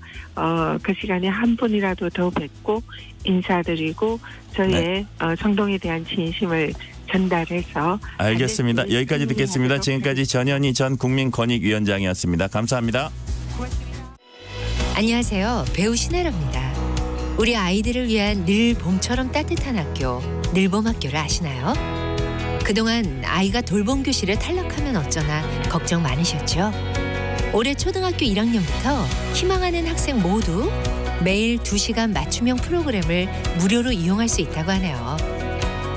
그 시간에 한 분이라도 더 뵙고 인사드리고 저의 성동에 대한 진심을 전달해서 알겠습니다. 여기까지 듣겠습니다. 지금까지 전현희 전 국민권익위원장이었습니다. 감사합니다. 고맙습니다. 안녕하세요. 배우 신혜라입니다. 우리 아이들을 위한 늘 봄처럼 따뜻한 학교, 늘봄학교를 아시나요? 그동안 아이가 돌봄 교실에 탈락하면 어쩌나 걱정 많으셨죠? 올해 초등학교 1학년부터 희망하는 학생 모두 매일 2시간 맞춤형 프로그램을 무료로 이용할 수 있다고 하네요.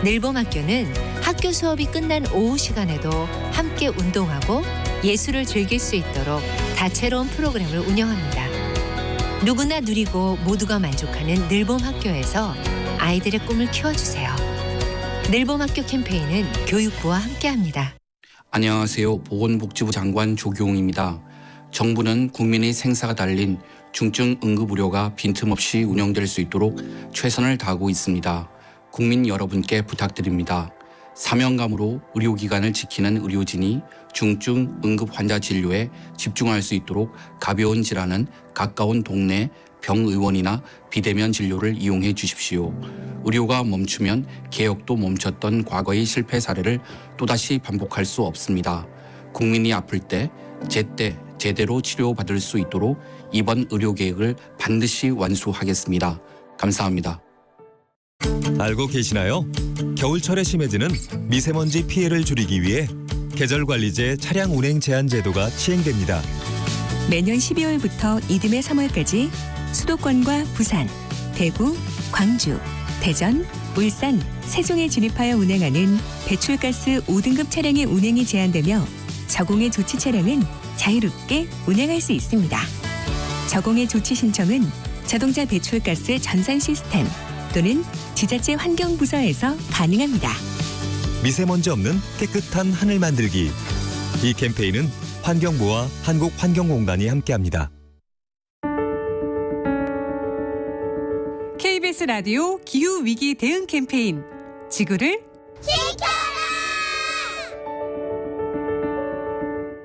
늘봄학교는 학교 수업이 끝난 오후 시간에도 함께 운동하고 예술을 즐길 수 있도록 다채로운 프로그램을 운영합니다. 누구나 누리고 모두가 만족하는 늘봄학교에서 아이들의 꿈을 키워주세요. 늘봄학교 캠페인은 교육부와 함께합니다. 안녕하세요. 보건복지부 장관 조경웅입니다. 정부는 국민의 생사가 달린 중증 응급의료가 빈틈없이 운영될 수 있도록 최선을 다하고 있습니다. 국민 여러분께 부탁드립니다. 사명감으로 의료기관을 지키는 의료진이 중증 응급 환자 진료에 집중할 수 있도록 가벼운 질환은 가까운 동네 병의원이나 비대면 진료를 이용해 주십시오. 의료가 멈추면 개혁도 멈췄던 과거의 실패 사례를 또다시 반복할 수 없습니다. 국민이 아플 때 제때 제대로 치료받을 수 있도록 이번 의료계획을 반드시 완수하겠습니다. 감사합니다. 알고 계시나요? 겨울철에 심해지는 미세먼지 피해를 줄이기 위해 계절관리제 차량 운행 제한 제도가 시행됩니다. 매년 12월부터 이듬해 3월까지 수도권과 부산, 대구, 광주, 대전, 울산, 세종에 진입하여 운행하는 배출가스 5등급 차량의 운행이 제한되며 저공해 조치 차량은 자유롭게 운행할 수 있습니다. 저공해 조치 신청은 자동차 배출가스 전산 시스템 또는 지자체 환경부서에서 가능합니다. 미세먼지 없는 깨끗한 하늘 만들기. 이 캠페인은 환경부와 한국환경공단이 함께합니다. KBS 라디오 기후위기 대응 캠페인 지구를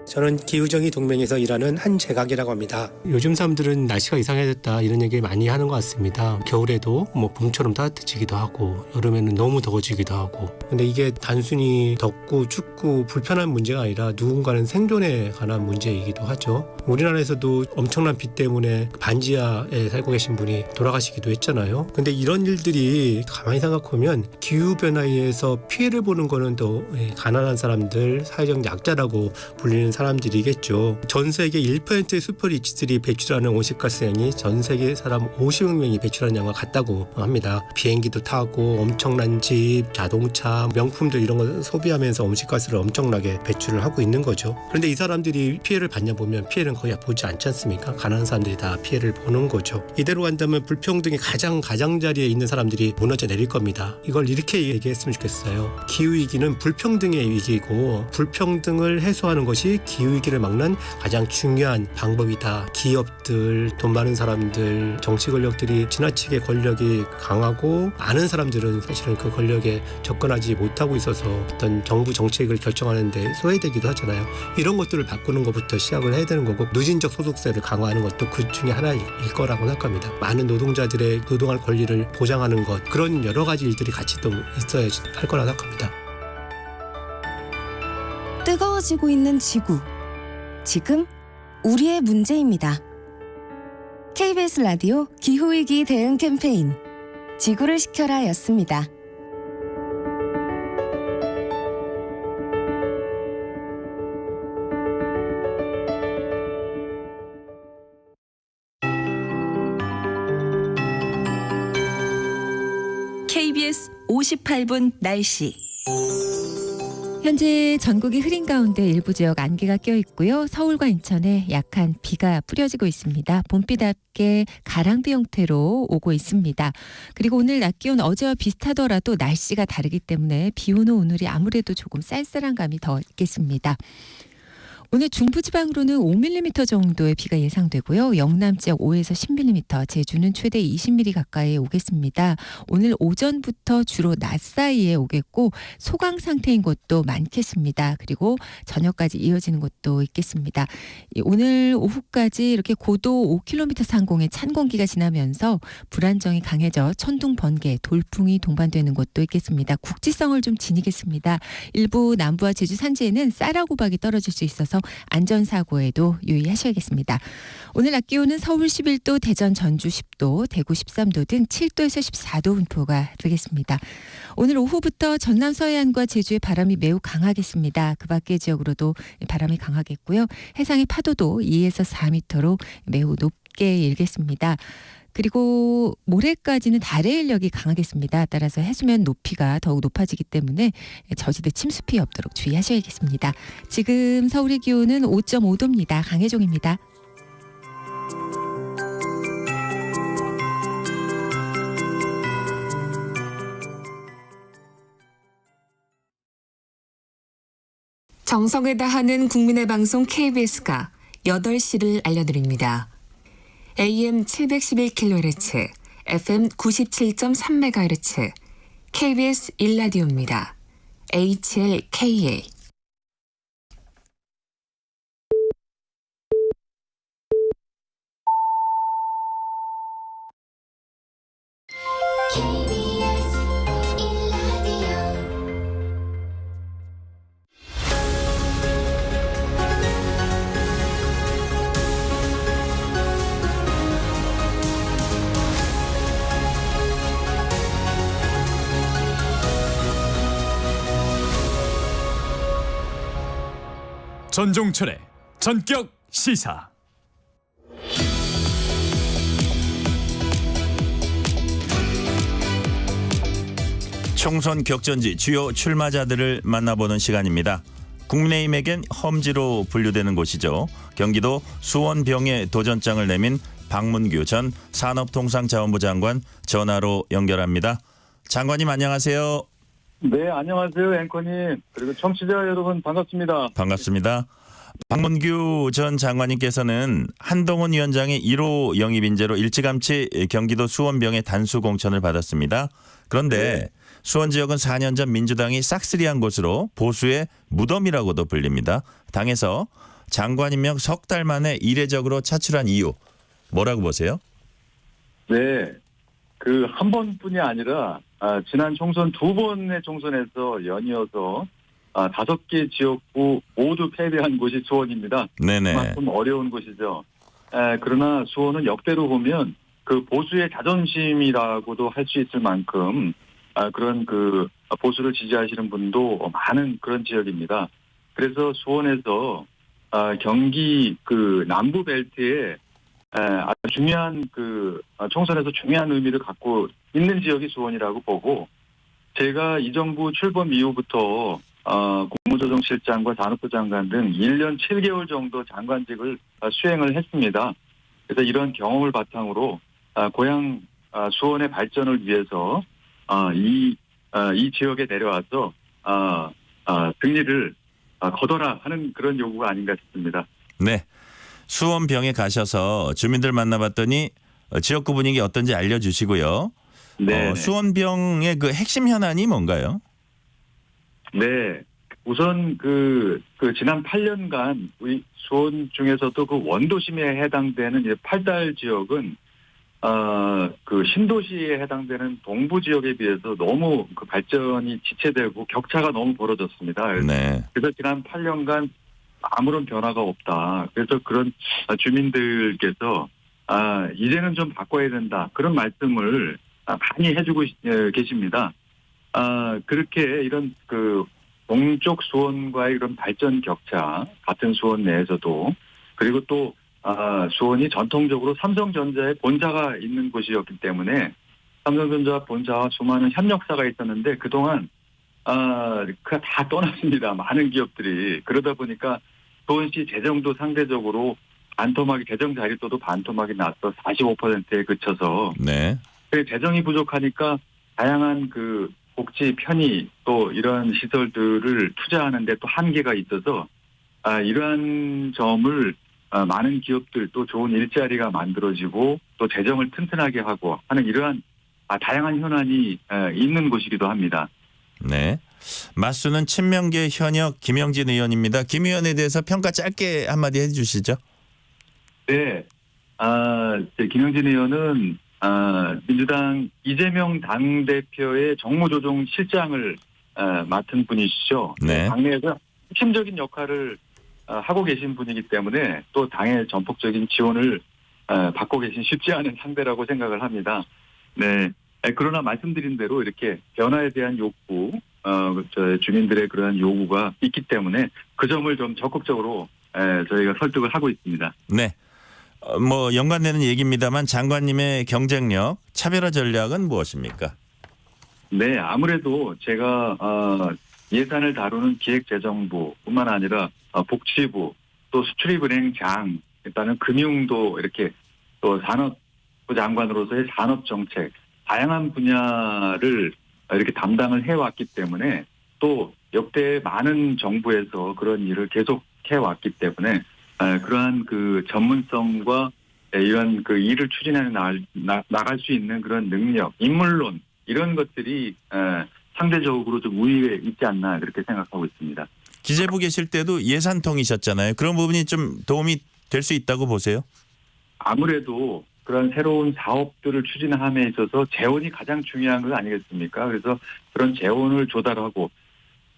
저는 기후정의 동맹에서 일하는 한재각이라고 합니다. 요즘 사람들은 날씨가 이상해졌다 이런 얘기 많이 하는 것 같습니다. 겨울에도 봄처럼 따뜻해지기도 하고 여름에는 너무 더워지기도 하고 근데 이게 단순히 덥고 춥고 불편한 문제가 아니라 누군가는 생존에 관한 문제이기도 하죠. 우리나라에서도 엄청난 비 때문에 반지하에 살고 계신 분이 돌아가시기도 했잖아요. 근데 이런 일들이 가만히 생각하면 기후변화에 의해서 피해를 보는 거는 더 가난한 사람들, 사회적 약자라고 불리는 사람들이겠죠. 전 세계 1%의 슈퍼리치들이 배출하는 온실가스량이 전 세계 사람 50억 명이 배출하는 양과 같다고 합니다. 비행기도 타고 엄청난 집, 자동차, 명품들 이런 거 소비하면서 온실가스를 엄청나게 배출을 하고 있는 거죠. 그런데 이 사람들이 피해를 받냐 보면 피해는 거의 보지 않지 않습니까? 가난한 사람들이 다 피해를 보는 거죠. 이대로 간다면 불평등이 가장자리에 있는 사람들이 무너져 내릴 겁니다. 이걸 이렇게 얘기했으면 좋겠어요. 기후위기는 불평등의 위기이고 불평등을 해소하는 것이 기후위기를 막는 가장 중요한 방법이다. 기업들, 돈 많은 사람들, 정치 권력들이 지나치게 권력이 강하고 많은 사람들은 사실은 그 권력에 접근하지 못하고 있어서 어떤 정부 정책을 결정하는 데 소외되기도 하잖아요. 이런 것들을 바꾸는 것부터 시작을 해야 되는 거고 누진적 소득세를 강화하는 것도 그 중에 하나일 거라고 생각합니다. 많은 노동자들의 노동할 권리를 보장하는 것 그런 여러 가지 일들이 같이 또 있어야 할 거라 생각합니다. 뜨거워지고 있는 지구. 지금 우리의 문제입니다. KBS 라디오 기후위기 대응 캠페인 지구를 지켜라 였습니다. KBS 58분 날씨. 현재 전국이 흐린 가운데 일부 지역 안개가 껴 있고요. 서울과 인천에 약한 비가 뿌려지고 있습니다. 봄비답게 가랑비 형태로 오고 있습니다. 그리고 오늘 낮 기온 어제와 비슷하더라도 날씨가 다르기 때문에 비 오는 오늘이 아무래도 조금 쌀쌀한 감이 더 있겠습니다. 오늘 중부지방으로는 5mm 정도의 비가 예상되고요. 영남 지역 5에서 10mm, 제주는 최대 20mm 가까이 오겠습니다. 오늘 오전부터 주로 낮 사이에 오겠고 소강 상태인 곳도 많겠습니다. 그리고 저녁까지 이어지는 곳도 있겠습니다. 오늘 오후까지 이렇게 고도 5km 상공에 찬 공기가 지나면서 불안정이 강해져 천둥, 번개, 돌풍이 동반되는 곳도 있겠습니다. 국지성을 좀 지니겠습니다. 일부 남부와 제주 산지에는 쌀하고박이 떨어질 수 있어서 안전사고에도 유의하셔야겠습니다. 오늘 낮 기온은 서울 11도, 대전, 전주 10도, 대구 13도 등 7도에서 14도 분포가 되겠습니다. 오늘 오후부터 전남 서해안과 제주의 바람이 매우 강하겠습니다. 그 밖의 지역으로도 바람이 강하겠고요. 해상의 파도도 2에서 4m로 매우 높게 일겠습니다. 그리고 모레까지는 달의 인력이 강하겠습니다. 따라서 해수면 높이가 더욱 높아지기 때문에 저지대 침수 피해 없도록 주의하셔야겠습니다. 지금 서울의 기온은 5.5도입니다. 강혜종입니다. 정성을 다하는 국민의 방송 KBS가 8시를 알려드립니다. AM 711kHz, FM 97.3MHz, KBS 1라디오입니다. HLKA. 전종철의 전격 시사. 총선 격전지 주요 출마자들을 만나보는 시간입니다. 국민의힘에겐 험지로 분류되는 곳이죠. 경기도 수원병에 도전장을 내민 박문규 전 산업통상자원부 장관 전화로 연결합니다. 장관님 안녕하세요. 네, 안녕하세요, 앵커님. 그리고 청취자 여러분 반갑습니다. 반갑습니다. 박문규 전 장관님께서는 한동훈 위원장의 1호 영입 인재로 일찌감치 경기도 수원병의 단수 공천을 받았습니다. 그런데 수원 지역은 4년 전 민주당이 싹쓸이한 곳으로 보수의 무덤이라고도 불립니다. 당에서 장관 임명 석 달 만에 이례적으로 차출한 이유 뭐라고 보세요? 네, 그 한 번뿐이 아니라 지난 총선 2번의 총선에서 연이어서 5개 지역구 모두 패배한 곳이 수원입니다. 네네. 그만큼 어려운 곳이죠. 그러나 수원은 역대로 보면 그 보수의 자존심이라고도 할 수 있을 만큼 그런 그 보수를 지지하시는 분도 많은 그런 지역입니다. 그래서 수원에서 경기 그 남부 벨트에 아주 중요한 그 총선에서 중요한 의미를 갖고 있는 지역이 수원이라고 보고, 제가 이 정부 출범 이후부터 국무조정실장과 산업부 장관 등 1년 7개월 정도 장관직을 수행을 했습니다. 그래서 이런 경험을 바탕으로 고향 수원의 발전을 위해서 이 지역에 내려와서 승리를 거둬라 하는 그런 요구가 아닌가 싶습니다. 네. 수원병에 가셔서 주민들 만나봤더니 지역구 분위기 어떤지 알려주시고요. 네. 수원병의 그 핵심 현안이 뭔가요? 네. 우선 그 지난 8년간 우리 수원 중에서도 그 원도심에 해당되는 이제 8달 지역은 그 신도시에 해당되는 동부 지역에 비해서 너무 그 발전이 지체되고 격차가 너무 벌어졌습니다. 네. 그래서 지난 8년간 아무런 변화가 없다. 그래서 그런 주민들께서 이제는 좀 바꿔야 된다. 그런 말씀을 많이 해주고 계십니다. 그렇게 이런 그 동쪽 수원과의 이런 발전 격차, 같은 수원 내에서도, 그리고 또 수원이 전통적으로 삼성전자의 본사가 있는 곳이었기 때문에 삼성전자 본사와 수많은 협력사가 있었는데 그동안 그가 다 떠났습니다. 많은 기업들이. 그러다 보니까 수원시 재정도 상대적으로 반토막이, 재정 자립도도 반토막이 나서 45%에 그쳐서 네. 재정이 부족하니까 다양한 그 복지, 편의 또 이러한 시설들을 투자하는데 또 한계가 있어서 이러한 점을 많은 기업들 또 좋은 일자리가 만들어지고 또 재정을 튼튼하게 하고 하는 이러한 다양한 현안이 있는 곳이기도 합니다. 네. 맞수는 친명계 현역 김영진 의원입니다. 김 의원에 대해서 평가 짧게 한마디 해주시죠. 네. 김영진 의원은 민주당 이재명 당대표의 정무조정실장을 맡은 분이시죠. 네. 당내에서 핵심적인 역할을 하고 계신 분이기 때문에 또 당의 전폭적인 지원을 받고 계신 쉽지 않은 상대라고 생각을 합니다. 네. 그러나 말씀드린 대로 이렇게 변화에 대한 욕구, 주민들의 그러한 요구가 있기 때문에 그 점을 좀 적극적으로 저희가 설득을 하고 있습니다. 네. 뭐 연관되는 얘기입니다만 장관님의 경쟁력, 차별화 전략은 무엇입니까? 네, 아무래도 제가 예산을 다루는 기획재정부뿐만 아니라 복지부, 또 수출입은행장, 일단은 금융도 이렇게 또 산업부 장관으로서의 산업정책, 다양한 분야를 이렇게 담당을 해왔기 때문에 또 역대 많은 정부에서 그런 일을 계속 해왔기 때문에 그러한 그 전문성과 이런 그 일을 추진해 나갈 수 있는 그런 능력, 인물론 이런 것들이 상대적으로 좀 우위에 있지 않나 그렇게 생각하고 있습니다. 기재부 계실 때도 예산통이셨잖아요. 그런 부분이 좀 도움이 될 수 있다고 보세요? 아무래도 그런 새로운 사업들을 추진함에 있어서 재원이 가장 중요한 거 아니겠습니까? 그래서 그런 재원을 조달하고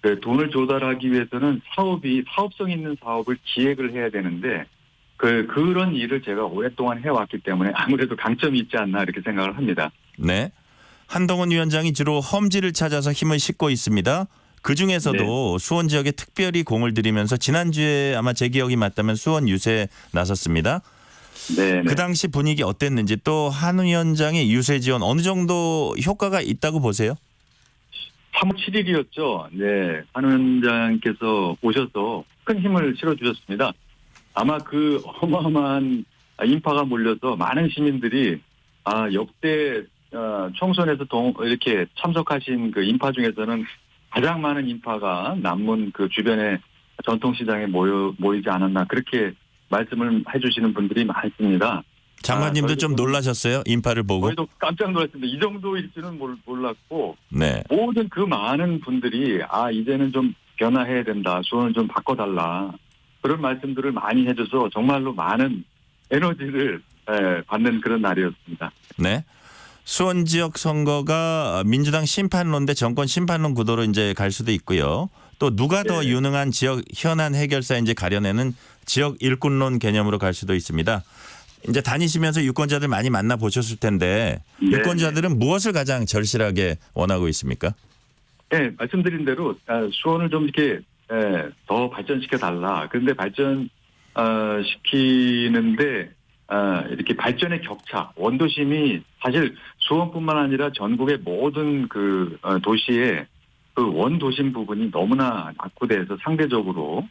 그 돈을 조달하기 위해서는 사업성 있는 사업을 기획을 해야 되는데 그런 일을 제가 오랫동안 해왔기 때문에 아무래도 강점이 있지 않나 이렇게 생각을 합니다. 네. 한동훈 위원장이 주로 험지를 찾아서 힘을 싣고 있습니다. 그중에서도 수원 지역에 특별히 공을 들이면서 지난주에 아마 제 기억이 맞다면 수원 유세에 나섰습니다. 네. 그 당시 분위기 어땠는지 또 한 위원장의 유세 지원 어느 정도 효과가 있다고 보세요? 3월 7일이었죠. 네. 한 위원장께서 오셔서 큰 힘을 실어주셨습니다. 아마 그 어마어마한 인파가 몰려서 많은 시민들이 역대 총선에서 이렇게 참석하신 그 인파 중에서는 가장 많은 인파가 남문 그 주변의 전통시장에 모이지 않았나 그렇게 말씀을 해주시는 분들이 많습니다. 장관님도 좀 놀라셨어요? 인파를 보고? 저희도 깜짝 놀랐습니다. 이 정도일 줄은 몰랐고 네. 모든 그 많은 분들이 이제는 좀 변화해야 된다. 수원을 좀 바꿔달라. 그런 말씀들을 많이 해줘서 정말로 많은 에너지를 받는 그런 날이었습니다. 네. 수원 지역 선거가 민주당 심판론 대 정권 심판론 구도로 이제 갈 수도 있고요. 또 누가 더 유능한 지역 현안 해결사인지 가려내는 지역 일꾼론 개념으로 갈 수도 있습니다. 이제 다니시면서 유권자들 많이 만나 보셨을 텐데 유권자들은 무엇을 가장 절실하게 원하고 있습니까? 네, 말씀드린 대로 수원을 좀 이렇게 더 발전시켜 달라. 그런데 시키는데 이렇게 발전의 격차, 원도심이 사실 수원뿐만 아니라 전국의 모든 그 도시의 그 원도심 부분이 너무나 낙후돼서 상대적으로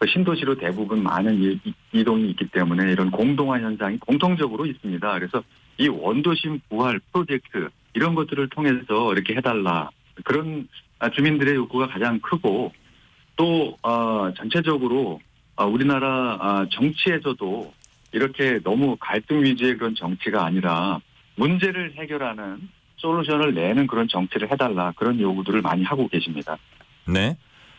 신도시로 대부분 많은 이동이 있기 때문에 이런 공동화 현상이 공통적으로 있습니다. 그래서 이 원도심 부활 프로젝트 이런 것들을 통해서 이렇게 해달라. 그런 주민들의 요구가 가장 크고 또 전체적으로 우리나라 정치에서도 이렇게 너무 갈등 위주의 그런 정치가 아니라 문제를 해결하는 솔루션을 내는 그런 정치를 해달라. 그런 요구들을 많이 하고 계십니다. 네.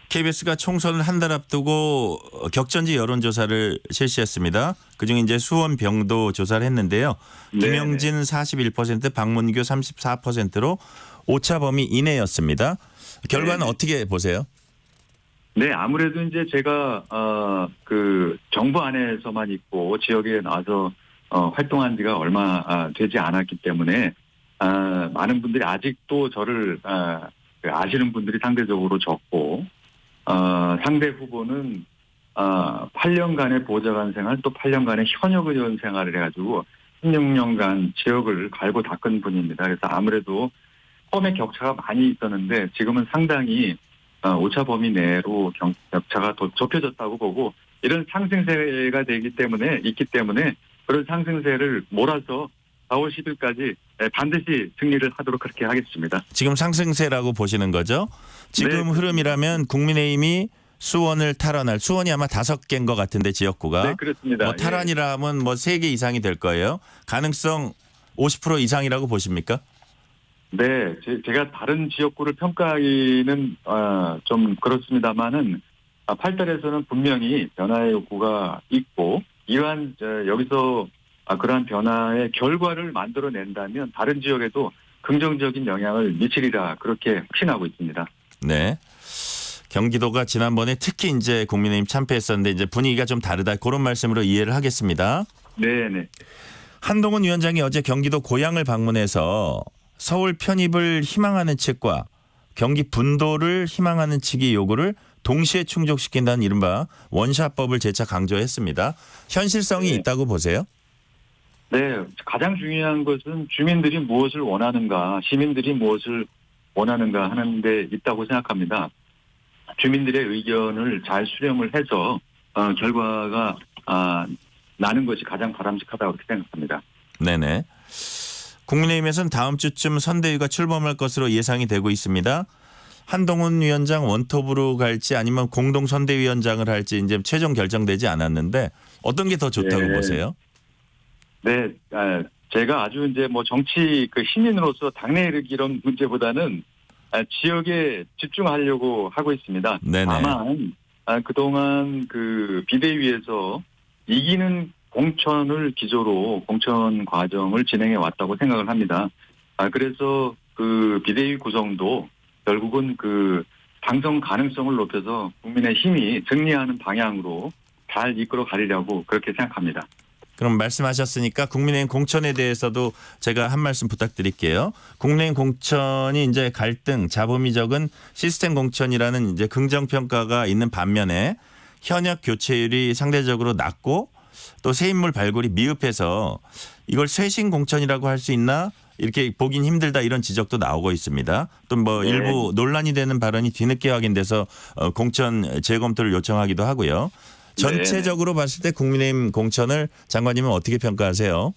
KBS가 총선을 한 달 앞두고 격전지 여론조사를 실시했습니다. 그중에 이제 수원 병도 조사를 했는데요. 김영진 41%, 박문규 34%로 오차 범위 이내였습니다. 결과는 어떻게 보세요? 네, 아무래도 이제 제가 그 정부 안에서만 있고 지역에 나와서 활동한 지가 얼마 되지 않았기 때문에 많은 분들이 아직도 저를 아시는 분들이 상대적으로 적고 상대 후보는 8년간의 보좌관 생활 또 8년간의 현역 의원 생활을 해가지고 16년간 지역을 갈고 닦은 분입니다. 그래서 아무래도 처음에 격차가 많이 있었는데 지금은 상당히 오차 범위 내로 격차가 더 좁혀졌다고 보고 이런 상승세가 있기 때문에 그런 상승세를 몰아서 4월 10일까지 반드시 승리를 하도록 그렇게 하겠습니다. 지금 상승세라고 보시는 거죠? 지금 흐름이라면 국민의힘이 수원을 탈환할 수원이 아마 5개인 것 같은데 지역구가. 네, 그렇습니다. 뭐 탈환이라 하면 뭐 3개 이상이 될 거예요. 가능성 50% 이상이라고 보십니까? 네, 제가 다른 지역구를 평가하기는 좀 그렇습니다만은 8달에서는 분명히 변화의 욕구가 있고 이러한 여기서 그러한 변화의 결과를 만들어낸다면 다른 지역에도 긍정적인 영향을 미치리라 그렇게 확신하고 있습니다. 네. 경기도가 지난번에 특히 이제 국민의힘 참패했었는데 이제 분위기가 좀 다르다 그런 말씀으로 이해를 하겠습니다. 네. 한동훈 위원장이 어제 경기도 고양을 방문해서 서울 편입을 희망하는 측과 경기 분도를 희망하는 측의 요구를 동시에 충족시킨다는 이른바 원샷법을 재차 강조했습니다. 현실성이 있다고 보세요? 네, 가장 중요한 것은 주민들이 무엇을 원하는가, 시민들이 무엇을 원하는가 하는 데 있다고 생각합니다. 주민들의 의견을 잘 수렴을 해서 결과가 나는 것이 가장 바람직하다고 그렇게 생각합니다. 네네. 국민의힘에서는 다음 주쯤 선대위가 출범할 것으로 예상이 되고 있습니다. 한동훈 위원장 원톱으로 갈지 아니면 공동 선대위원장을 할지 이제 최종 결정되지 않았는데 어떤 게 더 좋다고 네. 보세요? 네, 제가 아주 이제 뭐 정치 그 시민으로서 당내 이르기 이런 문제보다는 지역에 집중하려고 하고 있습니다. 네네. 다만 그동안 그 비대위에서 이기는 공천을 기조로 공천 과정을 진행해 왔다고 생각을 합니다. 그래서 그 비대위 구성도 결국은 그 당선 가능성을 높여서 국민의힘이 승리하는 방향으로 잘 이끌어 가리려고 그렇게 생각합니다. 그럼 말씀하셨으니까 국민의힘 공천에 대해서도 제가 한 말씀 부탁드릴게요. 국민의힘 공천이 이제 갈등, 잡음이 적은 시스템 공천이라는 이제 긍정 평가가 있는 반면에 현역 교체율이 상대적으로 낮고 또 새 인물 발굴이 미흡해서 이걸 쇄신 공천이라고 할 수 있나? 이렇게 보긴 힘들다 이런 지적도 나오고 있습니다. 또 뭐 네. 일부 논란이 되는 발언이 뒤늦게 확인돼서 공천 재검토를 요청하기도 하고요. 전체적으로 봤을 때 국민의힘 공천을 장관님은 어떻게 평가하세요?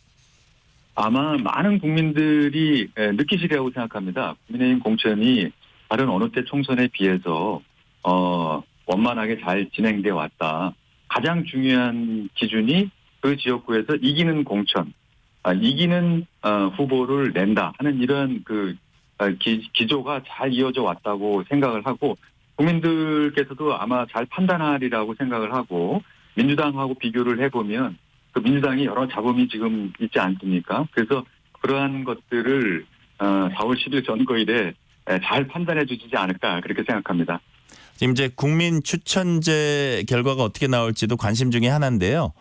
아마 많은 국민들이 느끼시리라고 생각합니다. 국민의힘 공천이 다른 어느 때 총선에 비해서 원만하게 잘 진행돼 왔다. 가장 중요한 기준이 그 지역구에서 이기는 공천, 이기는 후보를 낸다 하는 이런 그 기조가 잘 이어져 왔다고 생각을 하고 국민들께서도 아마 잘 판단하리라고 생각을 하고 민주당하고 비교를 해보면 그 민주당이 여러 잡음이 지금 있지 않습니까? 그래서 그러한 것들을 4월 10일 선거일에 잘 판단해 주시지 않을까 그렇게 생각합니다. 지금 이제 국민 추천제 결과가 어떻게 나올지도 관심 중에 하나인데요.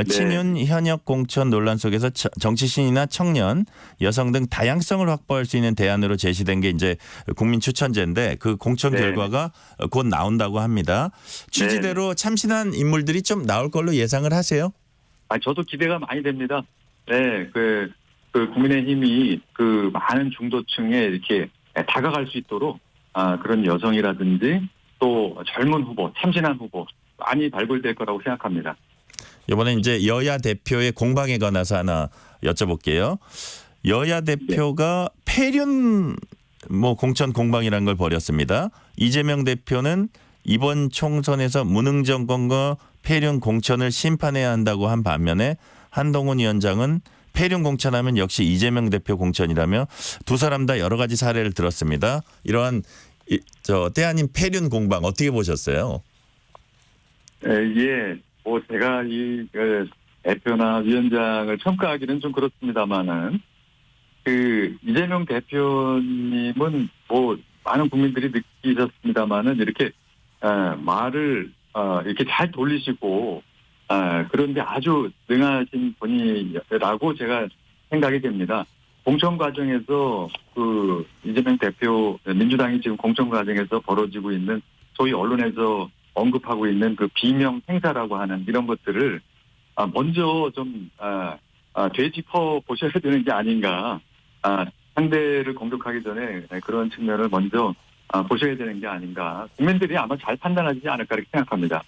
친윤 현역 공천 논란 속에서 정치신이나 청년, 여성 등 다양성을 확보할 수 있는 대안으로 제시된 게 이제 국민 추천제인데 그 공천 네. 결과가 곧 나온다고 합니다. 취지대로 참신한 인물들이 좀 나올 걸로 예상을 하세요? 저도 기대가 많이 됩니다. 네, 그 국민의힘이 그 많은 중도층에 이렇게 다가갈 수 있도록 그런 여성이라든지 또 젊은 후보, 참신한 후보 많이 발굴될 거라고 생각합니다. 이번에 이제 여야 대표의 공방에 관해서 하나 여쭤볼게요. 여야 대표가 폐륜 공천 공방이라는 걸 벌였습니다. 이재명 대표는 이번 총선에서 무능 정권과 폐륜 공천을 심판해야 한다고 한 반면에 한동훈 위원장은 폐륜 공천하면 역시 이재명 대표 공천이라며 두 사람 다 여러 가지 사례를 들었습니다. 이러한 때 아닌 폐륜 공방 어떻게 보셨어요? 예, 제가 이 대표나 위원장을 평가하기는 좀 그렇습니다만은 그 이재명 대표님은 많은 국민들이 느끼셨습니다만은 이렇게 말을 이렇게 잘 돌리시고 그런데 아주 능하신 분이라고 제가 생각이 됩니다. 공천 과정에서 그 이재명 대표 민주당이 지금 공천 과정에서 벌어지고 있는 소위 언론에서 언급하고 있는 그 비명 행사라고 하는 이런 것들을 먼저 좀 되짚어 보셔야 되는 게 아닌가. 상대를 공격하기 전에 그런 측면을 먼저 보셔야 되는 게 아닌가. 국민들이 아마 잘 판단하지 않을까 이렇게 생각합니다.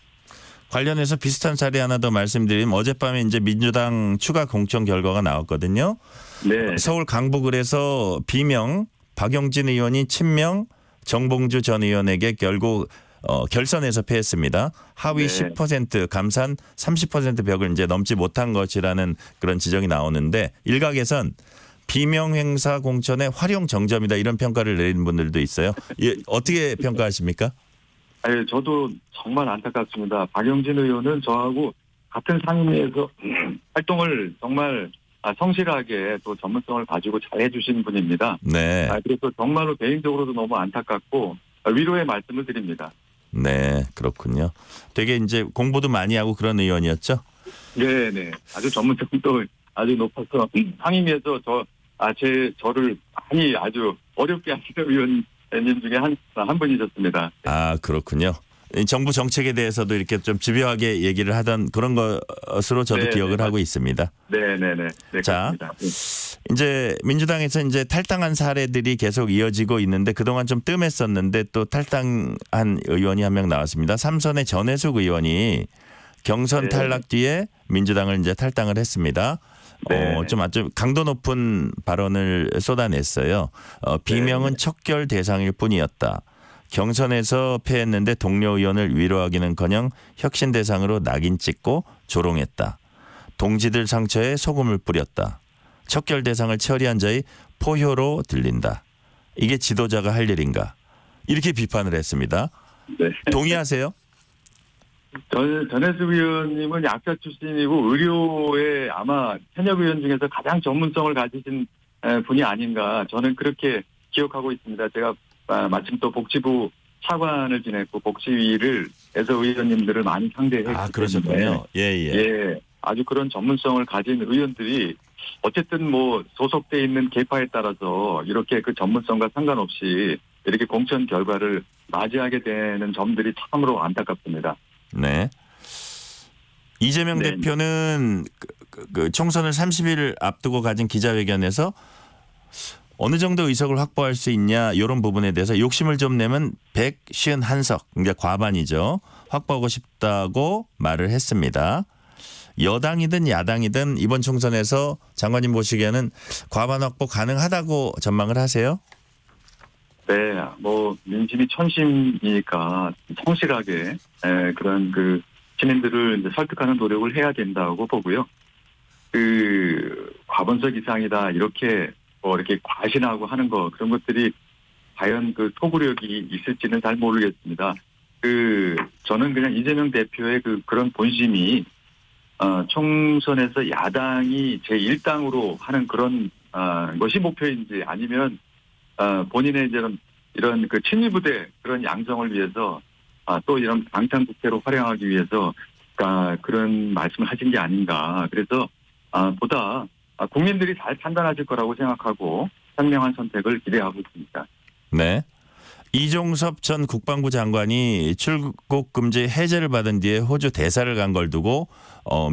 관련해서 비슷한 사례 하나 더 말씀드리면 어젯밤에 이제 민주당 추가 공천 결과가 나왔거든요. 네. 서울 강북을에서 비명 박용진 의원이 친명 정봉주 전 의원에게 결국 결선에서 패했습니다. 하위 네. 10% 감산 30% 벽을 이제 넘지 못한 것이라는 그런 지적이 나오는데 일각에선 비명 행사 공천의 활용 정점이다 이런 평가를 내리는 분들도 있어요. 어떻게 평가하십니까? 저도 정말 안타깝습니다. 박용진 의원은 저하고 같은 상임위에서 활동을 정말 성실하게 또 전문성을 가지고 잘 해주시는 분입니다. 네. 그래서 정말로 개인적으로도 너무 안타깝고 위로의 말씀을 드립니다. 네, 그렇군요. 되게 이제 공부도 많이 하고 그런 의원이었죠? 네. 아주 전문성도 아주 높아서 상임위에서 저를 많이 아주 어렵게 하시는 의원님 중에 한 분이셨습니다. 그렇군요. 정부 정책에 대해서도 이렇게 좀 집요하게 얘기를 하던 그런 것으로 저도 네, 기억을 네, 하고 있습니다. 네네네. 네, 자, 그렇습니다. 이제 민주당에서 이제 탈당한 사례들이 계속 이어지고 있는데 그동안 좀 뜸했었는데 또 탈당한 의원이 한 명 나왔습니다. 삼선의 전해숙 의원이 경선 네. 탈락 뒤에 민주당을 이제 탈당을 했습니다. 네. 좀 아주 강도 높은 발언을 쏟아냈어요. 비명은 네. 척결 대상일 뿐이었다. 경선에서 패했는데 동료 의원을 위로하기는커녕 혁신 대상으로 낙인 찍고 조롱했다. 동지들 상처에 소금을 뿌렸다. 척결 대상을 처리한 자의 포효로 들린다. 이게 지도자가 할 일인가? 이렇게 비판을 했습니다. 네. 동의하세요? 전해숙 의원님은 약사 출신이고 의료에 아마 현역 의원 중에서 가장 전문성을 가지신 분이 아닌가 저는 그렇게 기억하고 있습니다. 제가 마침 또 복지부 차관을 지냈고 복지위를에서 의원님들을 많이 상대했기 때문에 그러셨군요. 예, 아주 그런 전문성을 가진 의원들이 어쨌든 뭐 소속돼 있는 계파에 따라서 이렇게 그 전문성과 상관없이 이렇게 공천 결과를 맞이하게 되는 점들이 참으로 안타깝습니다. 네. 이재명 네. 대표는 그 총선을 30일 앞두고 가진 기자회견에서 어느 정도 의석을 확보할 수 있냐 이런 부분에 대해서 욕심을 좀 내면 151석, 그러니까 과반이죠. 확보하고 싶다고 말을 했습니다. 여당이든 야당이든 이번 총선에서 장관님 보시기에는 과반 확보 가능하다고 전망을 하세요? 네, 뭐 민심이 천심이니까 성실하게 그런 그 시민들을 이제 설득하는 노력을 해야 된다고 보고요. 그 과반석 이상이다 이렇게 이렇게 과신하고 하는 거 그런 것들이 과연 그 토구력이 있을지는 잘 모르겠습니다. 저는 그냥 이재명 대표의 그런 본심이 총선에서 야당이 제1당으로 하는 그런 것이 목표인지 아니면 본인의 이런 그 친위부대 그런 양성을 위해서 또 이런 방탄국회로 활용하기 위해서 그런 말씀을 하신 게 아닌가. 그래서 보다 국민들이 잘 판단하실 거라고 생각하고 현명한 선택을 기대하고 있습니다. 네. 이종섭 전 국방부 장관이 출국 금지 해제를 받은 뒤에 호주 대사를 간 걸 두고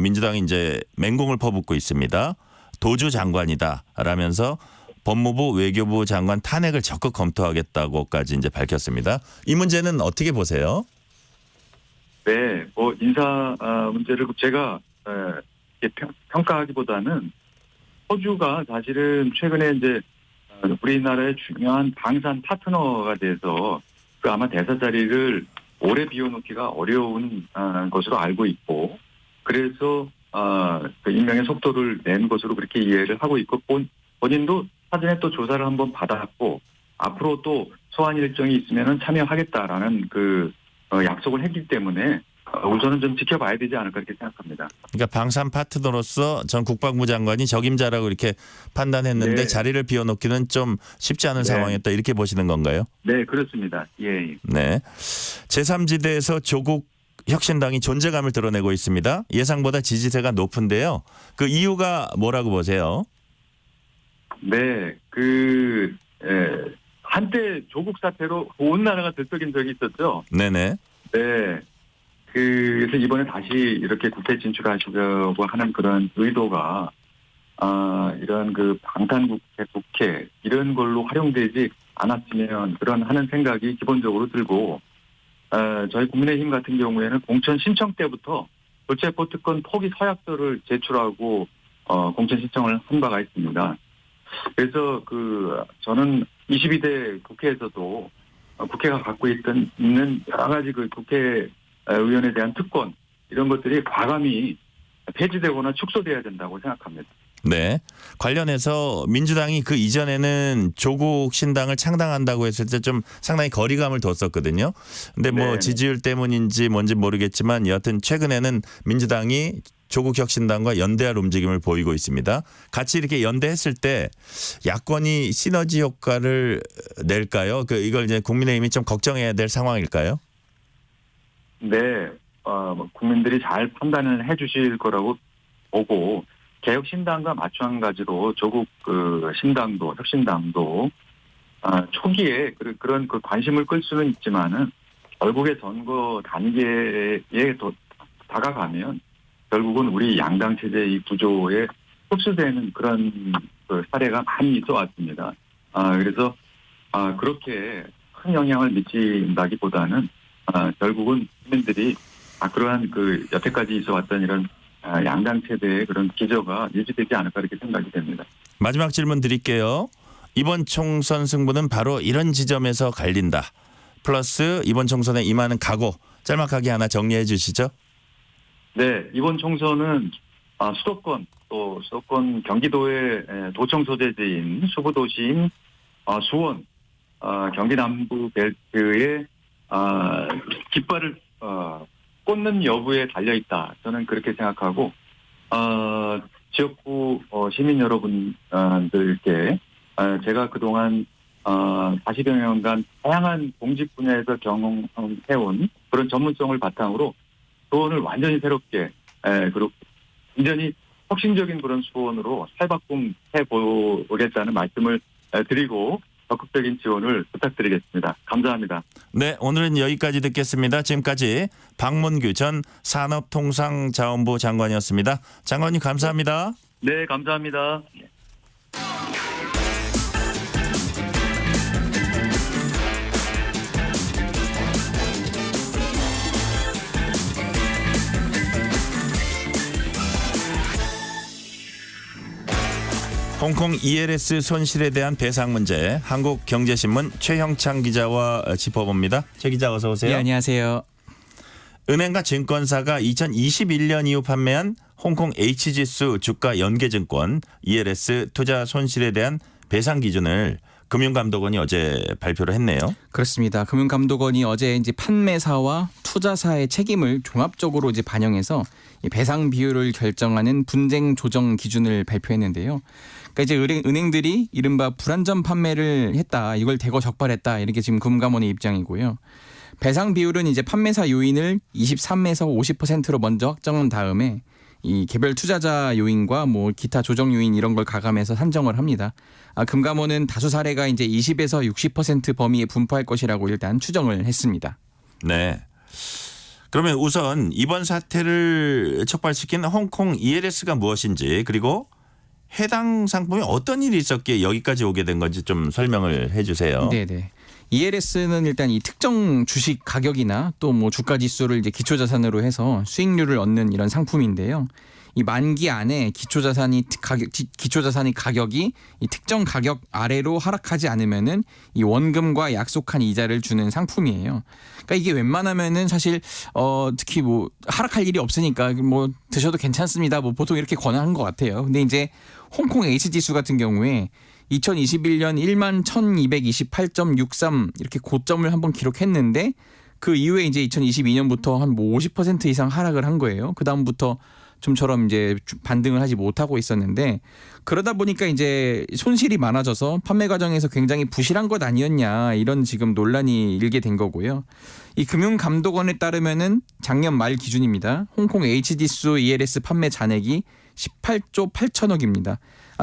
민주당이 이제 맹공을 퍼붓고 있습니다. 도주 장관이다라면서 법무부 외교부 장관 탄핵을 적극 검토하겠다고까지 이제 밝혔습니다. 이 문제는 어떻게 보세요? 네, 뭐 인사 문제를 제가 평가하기보다는 호주가 사실은 최근에 이제 우리나라의 중요한 방산 파트너가 돼서 아마 대사 자리를 오래 비워놓기가 어려운 것으로 알고 있고 그래서 그 임명의 속도를 낸 것으로 그렇게 이해를 하고 있고 본인도 사전에 또 조사를 한번 받았고 앞으로 또 소환 일정이 있으면은 참여하겠다라는 약속을 했기 때문에 우선은 좀 지켜봐야 되지 않을까 그렇게 생각합니다. 그러니까 방산 파트너로서 전 국방부 장관이 적임자라고 이렇게 판단했는데 네. 자리를 비워놓기는 좀 쉽지 않은 네. 상황이었다 이렇게 보시는 건가요? 네, 그렇습니다. 예. 네. 제3지대에서 조국 혁신당이 존재감을 드러내고 있습니다. 예상보다 지지세가 높은데요. 그 이유가 뭐라고 보세요? 네, 한때 조국 사태로 온 나라가 들썩인 적이 있었죠. 네네. 네. 그래서 이번에 다시 이렇게 국회 진출하시려고 하는 그런 의도가, 이런 방탄국회, 국회, 이런 걸로 활용되지 않았으면 하는 생각이 기본적으로 들고, 저희 국민의힘 같은 경우에는 공천 신청 때부터 불체포 특권 포기 서약서를 제출하고, 공천 신청을 한 바가 있습니다. 그래서 저는 22대 국회에서도 국회가 갖고 있는 여러 가지 국회 의원에 대한 특권 이런 것들이 과감히 폐지되거나 축소돼야 된다고 생각합니다. 네. 관련해서 민주당이 그 이전에는 조국 신당을 창당한다고 했을 때 좀 상당히 거리감을 뒀었거든요. 근데 뭐 네. 지지율 때문인지 뭔지 모르겠지만 여하튼 최근에는 민주당이 조국 혁신당과 연대할 움직임을 보이고 있습니다. 같이 이렇게 연대했을 때 야권이 시너지 효과를 낼까요? 이걸 이제 국민의힘이 좀 걱정해야 될 상황일까요? 네. 국민들이 잘 판단을 해 주실 거라고 보고 개혁신당과 마찬가지로 조국 신당도 혁신당도 초기에 그런 관심을 끌 수는 있지만은 결국에 선거 단계에 다가가면 결국은 우리 양당 체제의 구조에 흡수되는 그런 그 사례가 많이 있어 왔습니다. 그래서 그렇게 큰 영향을 미친다기보다는 결국은 국민들이 그러한 그 여태까지 있어 왔던 이런 양당 체제의 그런 기저가 유지되지 않을까 이렇게 생각이 됩니다. 마지막 질문 드릴게요. 이번 총선 승부는 바로 이런 지점에서 갈린다. 플러스 이번 총선에 임하는 각오 짤막하게 하나 정리해 주시죠. 네, 이번 총선은 수도권 또 수도권 경기도의 도청 소재지인 수부 도시인 수원 경기 남부 벨트의 깃발을 꽂는 여부에 달려 있다. 저는 그렇게 생각하고 지역구 시민 여러분들께 제가 그동안 40여 년간 다양한 공직 분야에서 경험해온 그런 전문성을 바탕으로 수원을 완전히 새롭게 그리고 완전히 혁신적인 그런 수원으로 살바꿈해 보겠다는 말씀을 드리고 적극적인 지원을 부탁드리겠습니다. 감사합니다. 네, 오늘은 여기까지 듣겠습니다. 지금까지 박문규 전 산업통상자원부 장관이었습니다. 장관님 감사합니다. 네, 감사합니다. 홍콩 ELS 손실에 대한 배상 문제 한국경제신문 최형창 기자와 짚어봅니다. 최 기자 어서 오세요. 네, 안녕하세요. 은행과 증권사가 2021년 이후 판매한 홍콩 H지수 주가 연계증권 ELS 투자 손실에 대한 배상 기준을 금융감독원이 어제 발표를 했네요. 그렇습니다. 금융감독원이 어제 이제 판매사와 투자사의 책임을 종합적으로 이제 반영해서 이 배상 비율을 결정하는 분쟁 조정 기준을 발표했는데요. 그러니까 이제 은행들이 이른바 불안전 판매를 했다, 이걸 대거 적발했다, 이렇게 지금 금감원의 입장이고요. 배상 비율은 이제 판매사 요인을 23에서 50%로 먼저 확정한 다음에 이 개별 투자자 요인과 뭐 기타 조정 요인 이런 걸 가감해서 산정을 합니다. 금감원은 다수 사례가 이제 20에서 60% 범위에 분포할 것이라고 일단 추정을 했습니다. 네. 그러면 우선 이번 사태를 촉발시킨 홍콩 ELS가 무엇인지, 그리고 해당 상품이 어떤 일이 있었기에 여기까지 오게 된 건지 좀 설명을 해 주세요. 네네. ELS는 일단 이 특정 주식 가격이나 또 뭐 주가 지수를 이제 기초자산으로 해서 수익률을 얻는 이런 상품인데요. 이 만기 안에 기초자산이 가격이 이 특정 가격 아래로 하락하지 않으면은 이 원금과 약속한 이자를 주는 상품이에요. 그러니까 이게 웬만하면은 사실 특히 뭐 하락할 일이 없으니까 뭐 드셔도 괜찮습니다. 뭐 보통 이렇게 권하는 것 같아요. 근데 이제 홍콩 H지수 같은 경우에 2021년 11,228.63 이렇게 고점을 한번 기록했는데 그 이후에 이제 2022년부터 한 뭐 50% 이상 하락을 한 거예요. 그 다음부터 좀처럼 이제 반등을 하지 못하고 있었는데, 그러다 보니까 이제 손실이 많아져서 판매 과정에서 굉장히 부실한 것 아니었냐, 이런 지금 논란이 일게 된 거고요. 이 금융감독원에 따르면은 작년 말 기준입니다. 홍콩 H지수 ELS 판매 잔액이 18조 8천억입니다.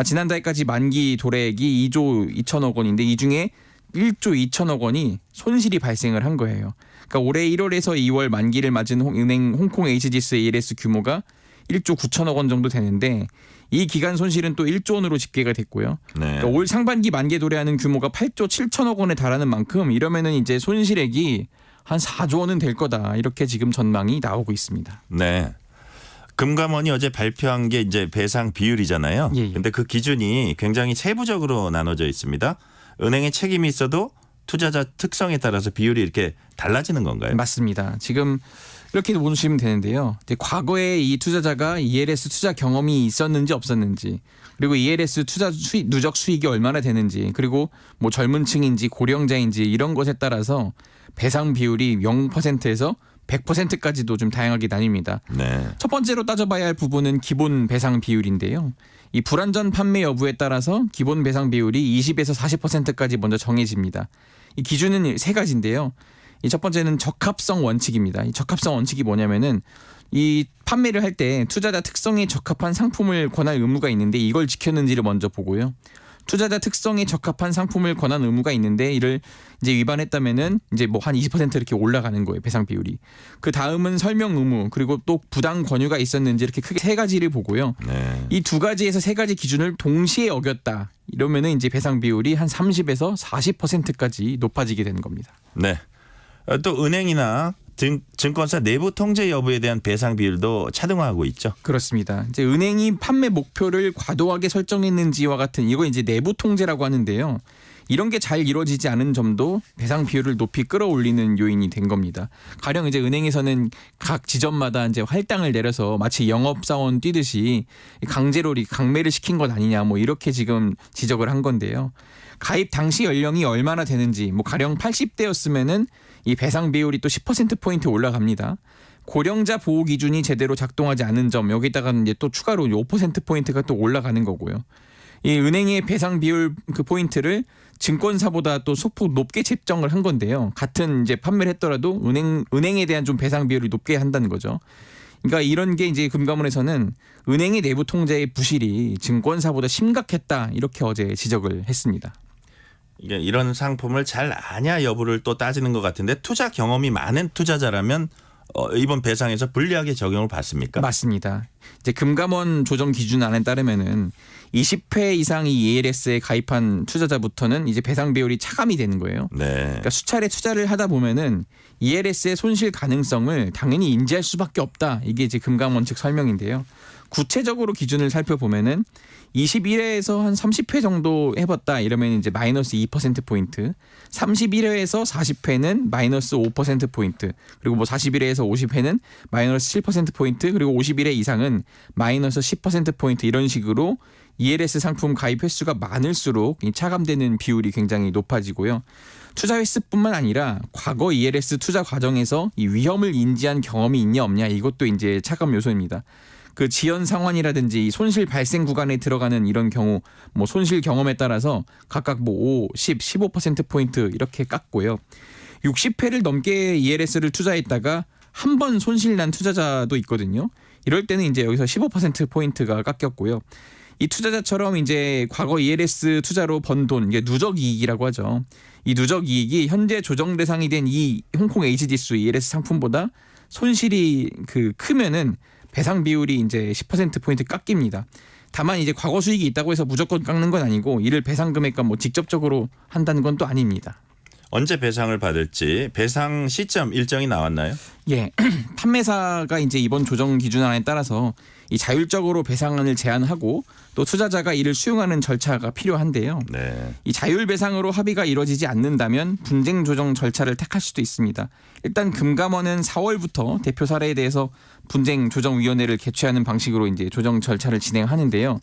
지난달까지 만기 도래액이 2조 2천억 원인데 이 중에 1조 2천억 원이 손실이 발생을 한 거예요. 그러니까 올해 1월에서 2월 만기를 맞은 은행 홍콩 H지수 ELS 규모가 1조 9천억 원 정도 되는데 이 기간 손실은 또 1조 원으로 집계가 됐고요. 네. 그러니까 올 상반기 만기에 도래하는 규모가 8조 7천억 원에 달하는 만큼 이러면은 이제 손실액이 한 4조 원은 될 거다, 이렇게 지금 전망이 나오고 있습니다. 네. 금감원이 어제 발표한 게 이제 배상 비율이잖아요. 그런데 그 기준이 굉장히 세부적으로 나눠져 있습니다. 은행에 책임이 있어도 투자자 특성에 따라서 비율이 이렇게 달라지는 건가요? 맞습니다. 지금 이렇게 보시면 되는데요. 과거에 이 투자자가 ELS 투자 경험이 있었는지 없었는지, 그리고 ELS 투자 누적 수익이 얼마나 되는지, 그리고 뭐 젊은 층인지 고령자인지 이런 것에 따라서 배상 비율이 0%에서 100%까지도 좀 다양하게 나뉩니다. 네. 첫 번째로 따져봐야 할 부분은 기본 배상 비율인데요. 이 불안전 판매 여부에 따라서 기본 배상 비율이 20에서 40%까지 먼저 정해집니다. 이 기준은 세 가지인데요. 이 첫 번째는 적합성 원칙입니다. 이 적합성 원칙이 뭐냐면은 이 판매를 할 때 투자자 특성에 적합한 상품을 권할 의무가 있는데 이걸 지켰는지를 먼저 보고요. 투자자 특성에 적합한 상품을 권한 의무가 있는데 이를 이제 위반했다면은 이제 뭐 한 20% 이렇게 올라가는 거예요. 배상 비율이. 그 다음은 설명 의무 그리고 또 부당 권유가 있었는지 이렇게 크게 세 가지를 보고요. 네. 이 두 가지에서 세 가지 기준을 동시에 어겼다. 이러면은 이제 배상 비율이 한 30에서 40%까지 높아지게 되는 겁니다. 네. 또 은행이나 증권사 내부 통제 여부에 대한 배상 비율도 차등화하고 있죠. 그렇습니다. 이제 은행이 판매 목표를 과도하게 설정했는지와 같은 이거 이제 내부 통제라고 하는데요. 이런 게 잘 이루어지지 않은 점도 배상 비율을 높이 끌어올리는 요인이 된 겁니다. 가령 이제 은행에서는 각 지점마다 이제 할당을 내려서 마치 영업사원 뛰듯이 강제로 강매를 시킨 것 아니냐 뭐 이렇게 지금 지적을 한 건데요. 가입 당시 연령이 얼마나 되는지 뭐 가령 80대였으면은 이 배상 비율이 또 10%포인트 올라갑니다. 고령자 보호 기준이 제대로 작동하지 않은 점 여기다가는 이제 또 추가로 5%포인트가 또 올라가는 거고요. 이 은행의 배상 비율 그 포인트를 증권사보다 또 소폭 높게 책정을 한 건데요. 같은 이제 판매를 했더라도 은행에 대한 좀 배상 비율을 높게 한다는 거죠. 그러니까 이런 게 이제 금감원에서는 은행의 내부 통제의 부실이 증권사보다 심각했다 이렇게 어제 지적을 했습니다. 이게 이런 상품을 잘 아냐 여부를 또 따지는 것 같은데 투자 경험이 많은 투자자라면 이번 배상에서 불리하게 적용을 받습니까? 맞습니다. 이제 금감원 조정 기준안에 따르면은 20회 이상 이 ELS에 가입한 투자자부터는 이제 배상 비율이 차감이 되는 거예요. 네. 그러니까 수차례 투자를 하다 보면은 ELS의 손실 가능성을 당연히 인지할 수밖에 없다. 이게 이제 금감원 측 설명인데요. 구체적으로 기준을 살펴보면은 21회에서 한 30회 정도 해봤다 이러면 이제 마이너스 2%포인트, 31회에서 40회는 마이너스 5%포인트, 그리고 뭐 41회에서 50회는 마이너스 7%포인트, 그리고 51회 이상은 마이너스 10%포인트 이런 식으로 ELS 상품 가입 횟수가 많을수록 이 차감되는 비율이 굉장히 높아지고요. 투자 횟수뿐만 아니라 과거 ELS 투자 과정에서 이 위험을 인지한 경험이 있냐 없냐 이것도 이제 차감 요소입니다. 그 지연 상환이라든지 손실 발생 구간에 들어가는 이런 경우 뭐 손실 경험에 따라서 각각 뭐 5, 10, 15%포인트 이렇게 깎고요. 60회를 넘게 ELS를 투자했다가 한 번 손실 난 투자자도 있거든요. 이럴 때는 이제 여기서 15%포인트가 깎였고요. 이 투자자처럼 이제 과거 ELS 투자로 번 돈, 이게 누적 이익이라고 하죠. 이 누적 이익이 현재 조정 대상이 된 이 홍콩 HD수 ELS 상품보다 손실이 크면은 배상 비율이 이제 10%포인트 깎입니다. 다만 이제 과거 수익이 있다고 해서 무조건 깎는 건 아니고 이를 배상 금액과 뭐 직접적으로 한다는 건 또 아닙니다. 언제 배상을 받을지 배상 시점 일정이 나왔나요? 예, 판매사가 이제 이번 조정 기준안에 따라서 이 자율적으로 배상안을 제안하고 또 투자자가 이를 수용하는 절차가 필요한데요. 네. 이 자율 배상으로 합의가 이루어지지 않는다면 분쟁 조정 절차를 택할 수도 있습니다. 일단 금감원은 4월부터 대표 사례에 대해서 분쟁 조정 위원회를 개최하는 방식으로 이제 조정 절차를 진행하는데요.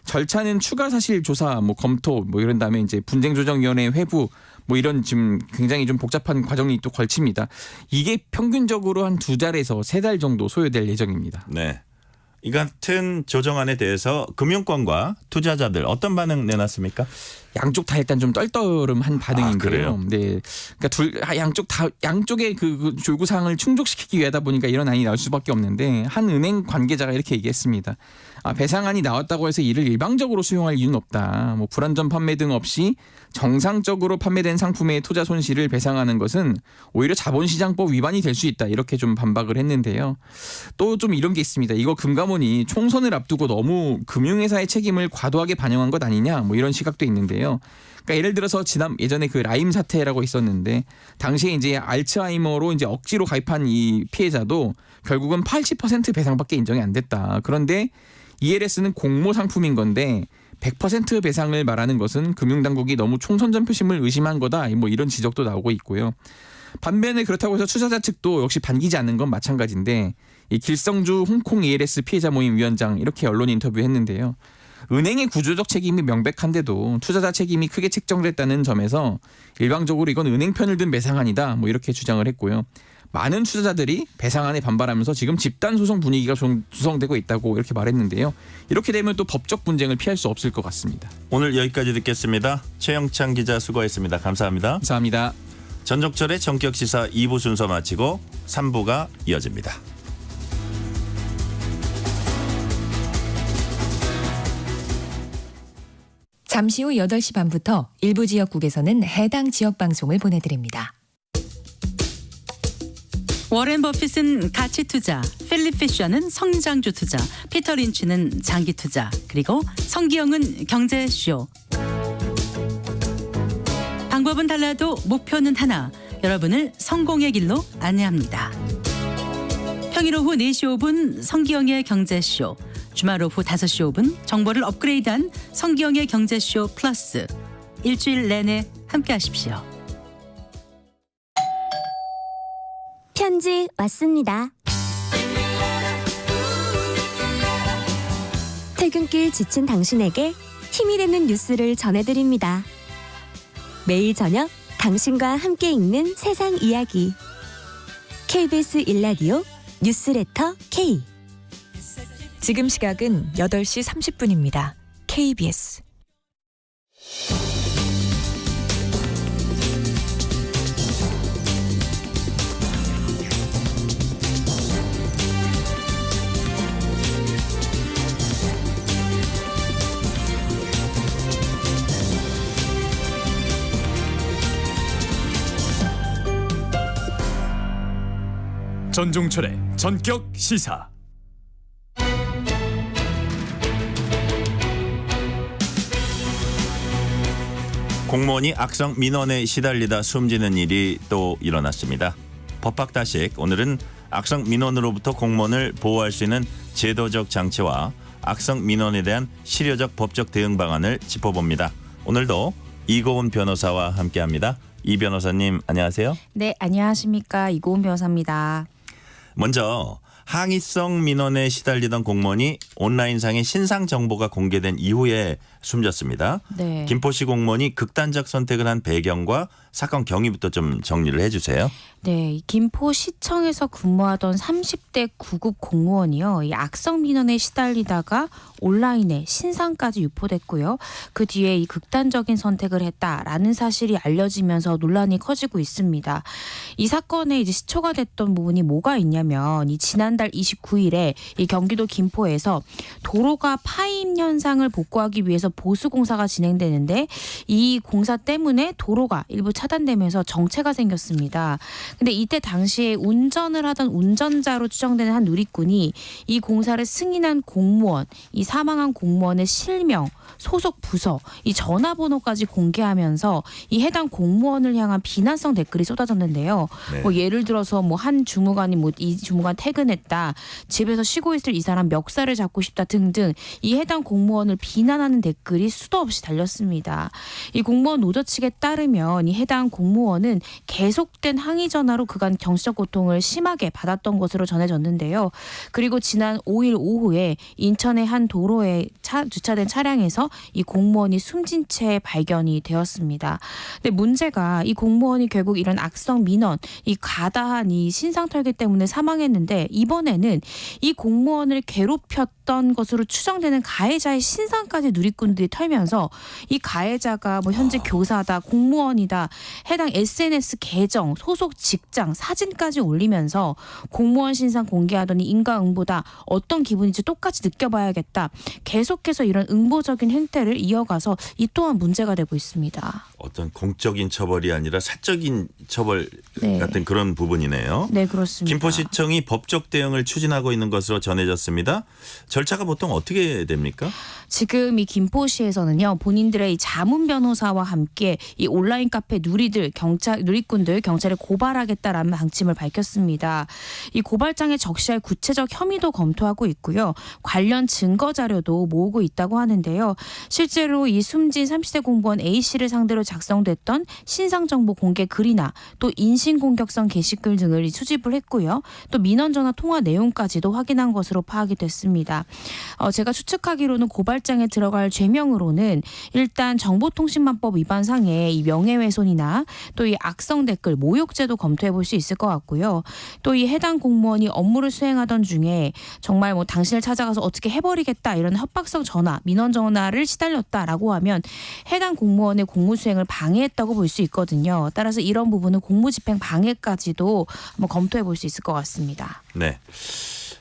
절차는 추가 사실 조사, 뭐 검토, 뭐 이런 다음에 이제 분쟁 조정 위원회 회부 뭐 이런 지금 굉장히 좀 복잡한 과정이 또 걸칩니다. 이게 평균적으로 한 2달에서 3달 정도 소요될 예정입니다. 네. 이 같은 조정안에 대해서 금융권과 투자자들 어떤 반응 내놨습니까? 양쪽 다 일단 좀 떨떠름한 반응인데요. 그래요? 네, 그러니까 양쪽의 그 요구 사항을 충족시키기 위하다 보니까 이런 안이 나올 수밖에 없는데 한 은행 관계자가 이렇게 얘기했습니다. 배상안이 나왔다고 해서 이를 일방적으로 수용할 이유는 없다. 뭐 불안전 판매 등 없이 정상적으로 판매된 상품의 투자 손실을 배상하는 것은 오히려 자본시장법 위반이 될 수 있다. 이렇게 좀 반박을 했는데요. 또 좀 이런 게 있습니다. 이거 금감원이 총선을 앞두고 너무 금융회사의 책임을 과도하게 반영한 것 아니냐. 뭐 이런 시각도 있는데요. 그러니까 예를 들어서 예전에 그 라임 사태라고 있었는데 당시에 이제 알츠하이머로 이제 억지로 가입한 이 피해자도 결국은 80% 배상밖에 인정이 안 됐다. 그런데 ELS는 공모 상품인 건데 100% 배상을 말하는 것은 금융당국이 너무 총선전 표심을 의심한 거다. 뭐 이런 지적도 나오고 있고요. 반면에 그렇다고 해서 투자자 측도 역시 반기지 않는 건 마찬가지인데 이 길성주 홍콩 ELS 피해자 모임 위원장 이렇게 언론 인터뷰했는데요. 은행의 구조적 책임이 명백한데도 투자자 책임이 크게 책정됐다는 점에서 일방적으로 이건 은행 편을 든 배상안이다. 뭐 이렇게 주장을 했고요. 많은 투자자들이 배상안에 반발하면서 지금 집단 소송 분위기가 좀 조성되고 있다고 이렇게 말했는데요. 이렇게 되면 또 법적 분쟁을 피할 수 없을 것 같습니다. 오늘 여기까지 듣겠습니다. 최영창 기자 수고했습니다. 감사합니다. 감사합니다. 전종철의 전격시사 2부 순서 마치고 3부가 이어집니다. 잠시 후 8시 반부터 일부 지역국에서는 해당 지역 방송을 보내드립니다. 워렌 버핏은 가치 투자, 필립 피셔는 성장주 투자, 피터 린치는 장기 투자, 그리고 성기영은 경제쇼. 방법은 달라도 목표는 하나. 여러분을 성공의 길로 안내합니다. 평일 오후 4시 5분 성기영의 경제쇼. 주말 오후 5시 5분 정보를 업그레이드한 성기영의 경제쇼 플러스. 일주일 내내 함께 하십시오. 편지 왔습니다. 퇴근길 지친 당신에게 힘이 되는 뉴스를 전해드립니다. 매일 저녁 당신과 함께 읽는 세상 이야기. KBS 1라디오 뉴스레터 K. 지금 시각은 8시 30분입니다. KBS. 전종철의 전격 시사. 공무원이 악성 민원에 시달리다 숨지는 일이 또 일어났습니다. 법학다식 오늘은 악성 민원으로부터 공무원을 보호할 수 있는 제도적 장치와 악성 민원에 대한 실효적 법적 대응 방안을 짚어봅니다. 오늘도 이고은 변호사와 함께합니다. 이 변호사님 안녕하세요. 네, 안녕하십니까. 이고은 변호사입니다. 먼저 항의성 민원에 시달리던 공무원이 온라인상의 신상 정보가 공개된 이후에 숨졌습니다. 네. 김포시 공무원이 극단적 선택을 한 배경과 사건 경위부터 좀 정리를 해주세요. 네, 김포시청에서 근무하던 30대 9급 공무원이요. 이 악성 민원에 시달리다가 온라인에 신상까지 유포됐고요. 그 뒤에 이 극단적인 선택을 했다라는 사실이 알려지면서 논란이 커지고 있습니다. 이 사건에 이제 시초가 됐던 부분이 뭐가 있냐면 이 지난달 29일에 이 경기도 김포에서 도로가 파임 현상을 복구하기 위해서 보수 공사가 진행되는데 이 공사 때문에 도로가 일부 차단되면서 정체가 생겼습니다. 근데 이때 당시에 운전을 하던 운전자로 추정되는 한 누리꾼이 이 공사를 승인한 공무원, 이 사망한 공무원의 실명, 소속 부서, 이 전화번호까지 공개하면서 이 해당 공무원을 향한 비난성 댓글이 쏟아졌는데요. 네. 뭐 예를 들어서 뭐 한 주무관이 뭐 이 주무관 퇴근했다, 집에서 쉬고 있을 이 사람 멱살을 잡고 싶다 등등 이 해당 공무원을 비난하는 댓글이 수도 없이 달렸습니다. 이 공무원 노조 측에 따르면 이 해당 공무원은 계속된 항의 전화로 그간 정신적 고통을 심하게 받았던 것으로 전해졌는데요. 그리고 지난 5일 오후에 인천의 한 도로에 주차된 차량에서 이 공무원이 숨진 채 발견이 되었습니다. 근데 문제가 이 공무원이 결국 이런 악성 민원, 이 가다한 이 신상 털기 때문에 사망했는데 이번에는 이 공무원을 괴롭혔던 것으로 추정되는 가해자의 신상까지 누리꾼들이 털면서 이 가해자가 뭐 현재 교사다, 공무원이다, 해당 SNS 계정, 소속 직장, 사진까지 올리면서 공무원 신상 공개하더니 인과응보다, 어떤 기분인지 똑같이 느껴봐야겠다. 계속해서 이런 응보적인 행태를 이어가서 이 또한 문제가 되고 있습니다. 어떤 공적인 처벌이 아니라 사적인 처벌 네. 같은 그런 부분이네요. 네, 그렇습니다. 김포시청이 법적 대응을 추진하고 있는 것으로 전해졌습니다. 절차가 보통 어떻게 됩니까? 지금 이 김포시에서는요, 본인들의 이 자문 변호사와 함께 이 온라인 카페 누리꾼들 경찰에 고발하겠다라는 방침을 밝혔습니다. 이 고발장에 적시할 구체적 혐의도 검토하고 있고요. 관련 증거 자료도 모으고 있다고 하는데요. 실제로 이 숨진 30대 공무원 A 씨를 상대로 작성됐던 신상 정보 공개 글이나 또 인신공격성 게시글 등을 수집을 했고요. 또 민원 전화 통화 내용까지도 확인한 것으로 파악이 됐습니다. 제가 추측하기로는 고발장에 들어갈 죄명으로는 일단 정보통신망법 위반상의 이 명예훼손이나 또 이 악성 댓글, 모욕죄도 검토해 볼 수 있을 것 같고요. 또 이 해당 공무원이 업무를 수행하던 중에 정말 뭐 당신을 찾아가서 어떻게 해버리겠다 이런 협박성 전화, 민원 전화를 시달렸다라고 하면 해당 공무원의 공무 수행을 방해했다고 볼 수 있거든요. 따라서 이런 부분은 공무집행 방해까지도 한번 검토해 볼 수 있을 것 같습니다. 네.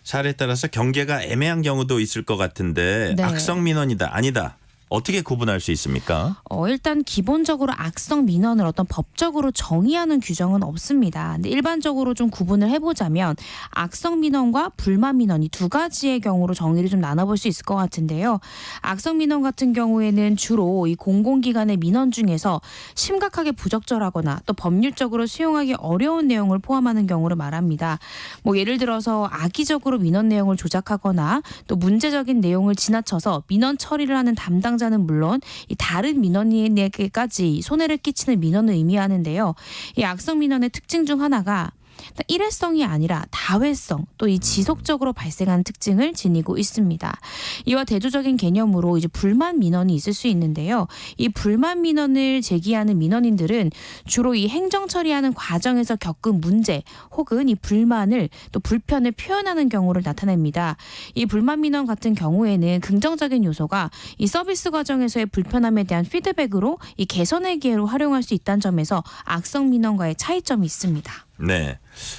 사례에 따라서 경계가 애매한 경우도 있을 것 같은데 네. 악성 민원이다, 아니다. 어떻게 구분할 수 있습니까? 일단 기본적으로 악성 민원을 어떤 법적으로 정의하는 규정은 없습니다. 근데 일반적으로 좀 구분을 해보자면 악성 민원과 불만 민원 이 두 가지의 경우로 정의를 좀 나눠볼 수 있을 것 같은데요. 악성 민원 같은 경우에는 주로 이 공공기관의 민원 중에서 심각하게 부적절하거나 또 법률적으로 수용하기 어려운 내용을 포함하는 경우를 말합니다. 뭐 예를 들어서 악의적으로 민원 내용을 조작하거나 또 문제적인 내용을 지나쳐서 민원 처리를 하는 담당자는 물론 이 다른 민원인에게까지 손해를 끼치는 민원을 의미하는데요. 이 악성 민원의 특징 중 하나가 일회성이 아니라 다회성 또 이 지속적으로 발생하는 특징을 지니고 있습니다. 이와 대조적인 개념으로 이제 불만 민원이 있을 수 있는데요. 이 불만 민원을 제기하는 민원인들은 주로 이 행정 처리하는 과정에서 겪은 문제 혹은 이 불만을 또 불편을 표현하는 경우를 나타냅니다. 이 불만 민원 같은 경우에는 긍정적인 요소가 이 서비스 과정에서의 불편함에 대한 피드백으로 이 개선의 기회로 활용할 수 있다는 점에서 악성 민원과의 차이점이 있습니다. 네.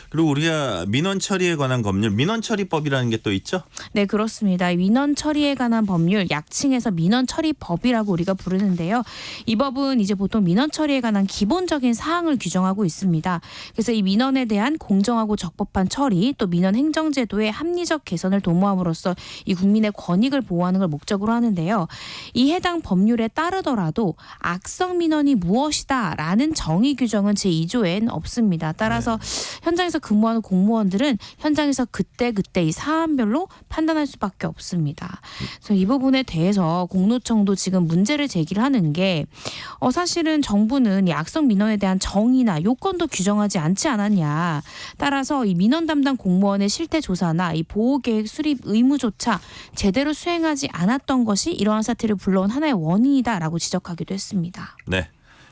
그리고 우리가 민원 처리에 관한 법률, 민원 처리법이라는 게 또 있죠? 네, 그렇습니다. 민원 처리에 관한 법률, 약칭해서 민원 처리법이라고 우리가 부르는데요. 이 법은 이제 보통 민원 처리에 관한 기본적인 사항을 규정하고 있습니다. 그래서 이 민원에 대한 공정하고 적법한 처리, 또 민원 행정제도의 합리적 개선을 도모함으로써 이 국민의 권익을 보호하는 걸 목적으로 하는데요. 이 해당 법률에 따르더라도 악성 민원이 무엇이다라는 정의 규정은 제2조엔 없습니다. 따라서 현장에서 근무하는 공무원들은 현장에서 그때그때 이 사안별로 판단할 수밖에 없습니다. 그래서 이 부분에 대해서 공로청도 지금 문제를 제기를 하는 게 사실은 정부는 이 악성 민원에 대한 정의나 요건도 규정하지 않지 않았냐. 따라서 이 민원 담당 공무원의 실태 조사나 이 보호계획 수립 의무조차 제대로 수행하지 않았던 것이 이러한 사태를 불러온 하나의 원인이다라고 지적하기도 했습니다. 네.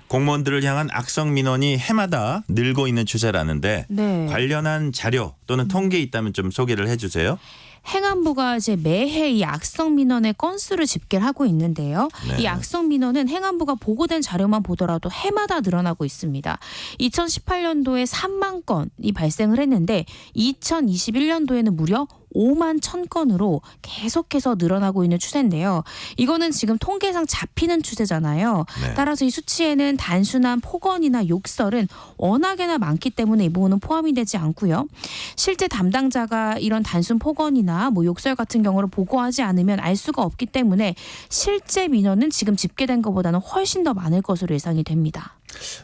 공무원들을 향한 악성 민원이 해마다 늘고 있는 추세라는데 네. 관련한 자료 또는 통계 있다면 좀 소개를 해주세요. 행안부가 이제 매해 이 악성 민원의 건수를 집계를 하고 있는데요. 네. 이 악성 민원은 행안부가 보고된 자료만 보더라도 해마다 늘어나고 있습니다. 2018년도에 3만 건이 발생을 했는데 2021년도에는 무려 5만 1,000건으로 계속해서 늘어나고 있는 추세인데요. 이거는 지금 통계상 잡히는 추세잖아요. 네. 따라서 이 수치에는 단순한 폭언이나 욕설은 워낙에나 많기 때문에 이 부분은 포함이 되지 않고요. 실제 담당자가 이런 단순 폭언이나 뭐 욕설 같은 경우를 보고하지 않으면 알 수가 없기 때문에 실제 민원은 지금 집계된 것보다는 훨씬 더 많을 것으로 예상이 됩니다.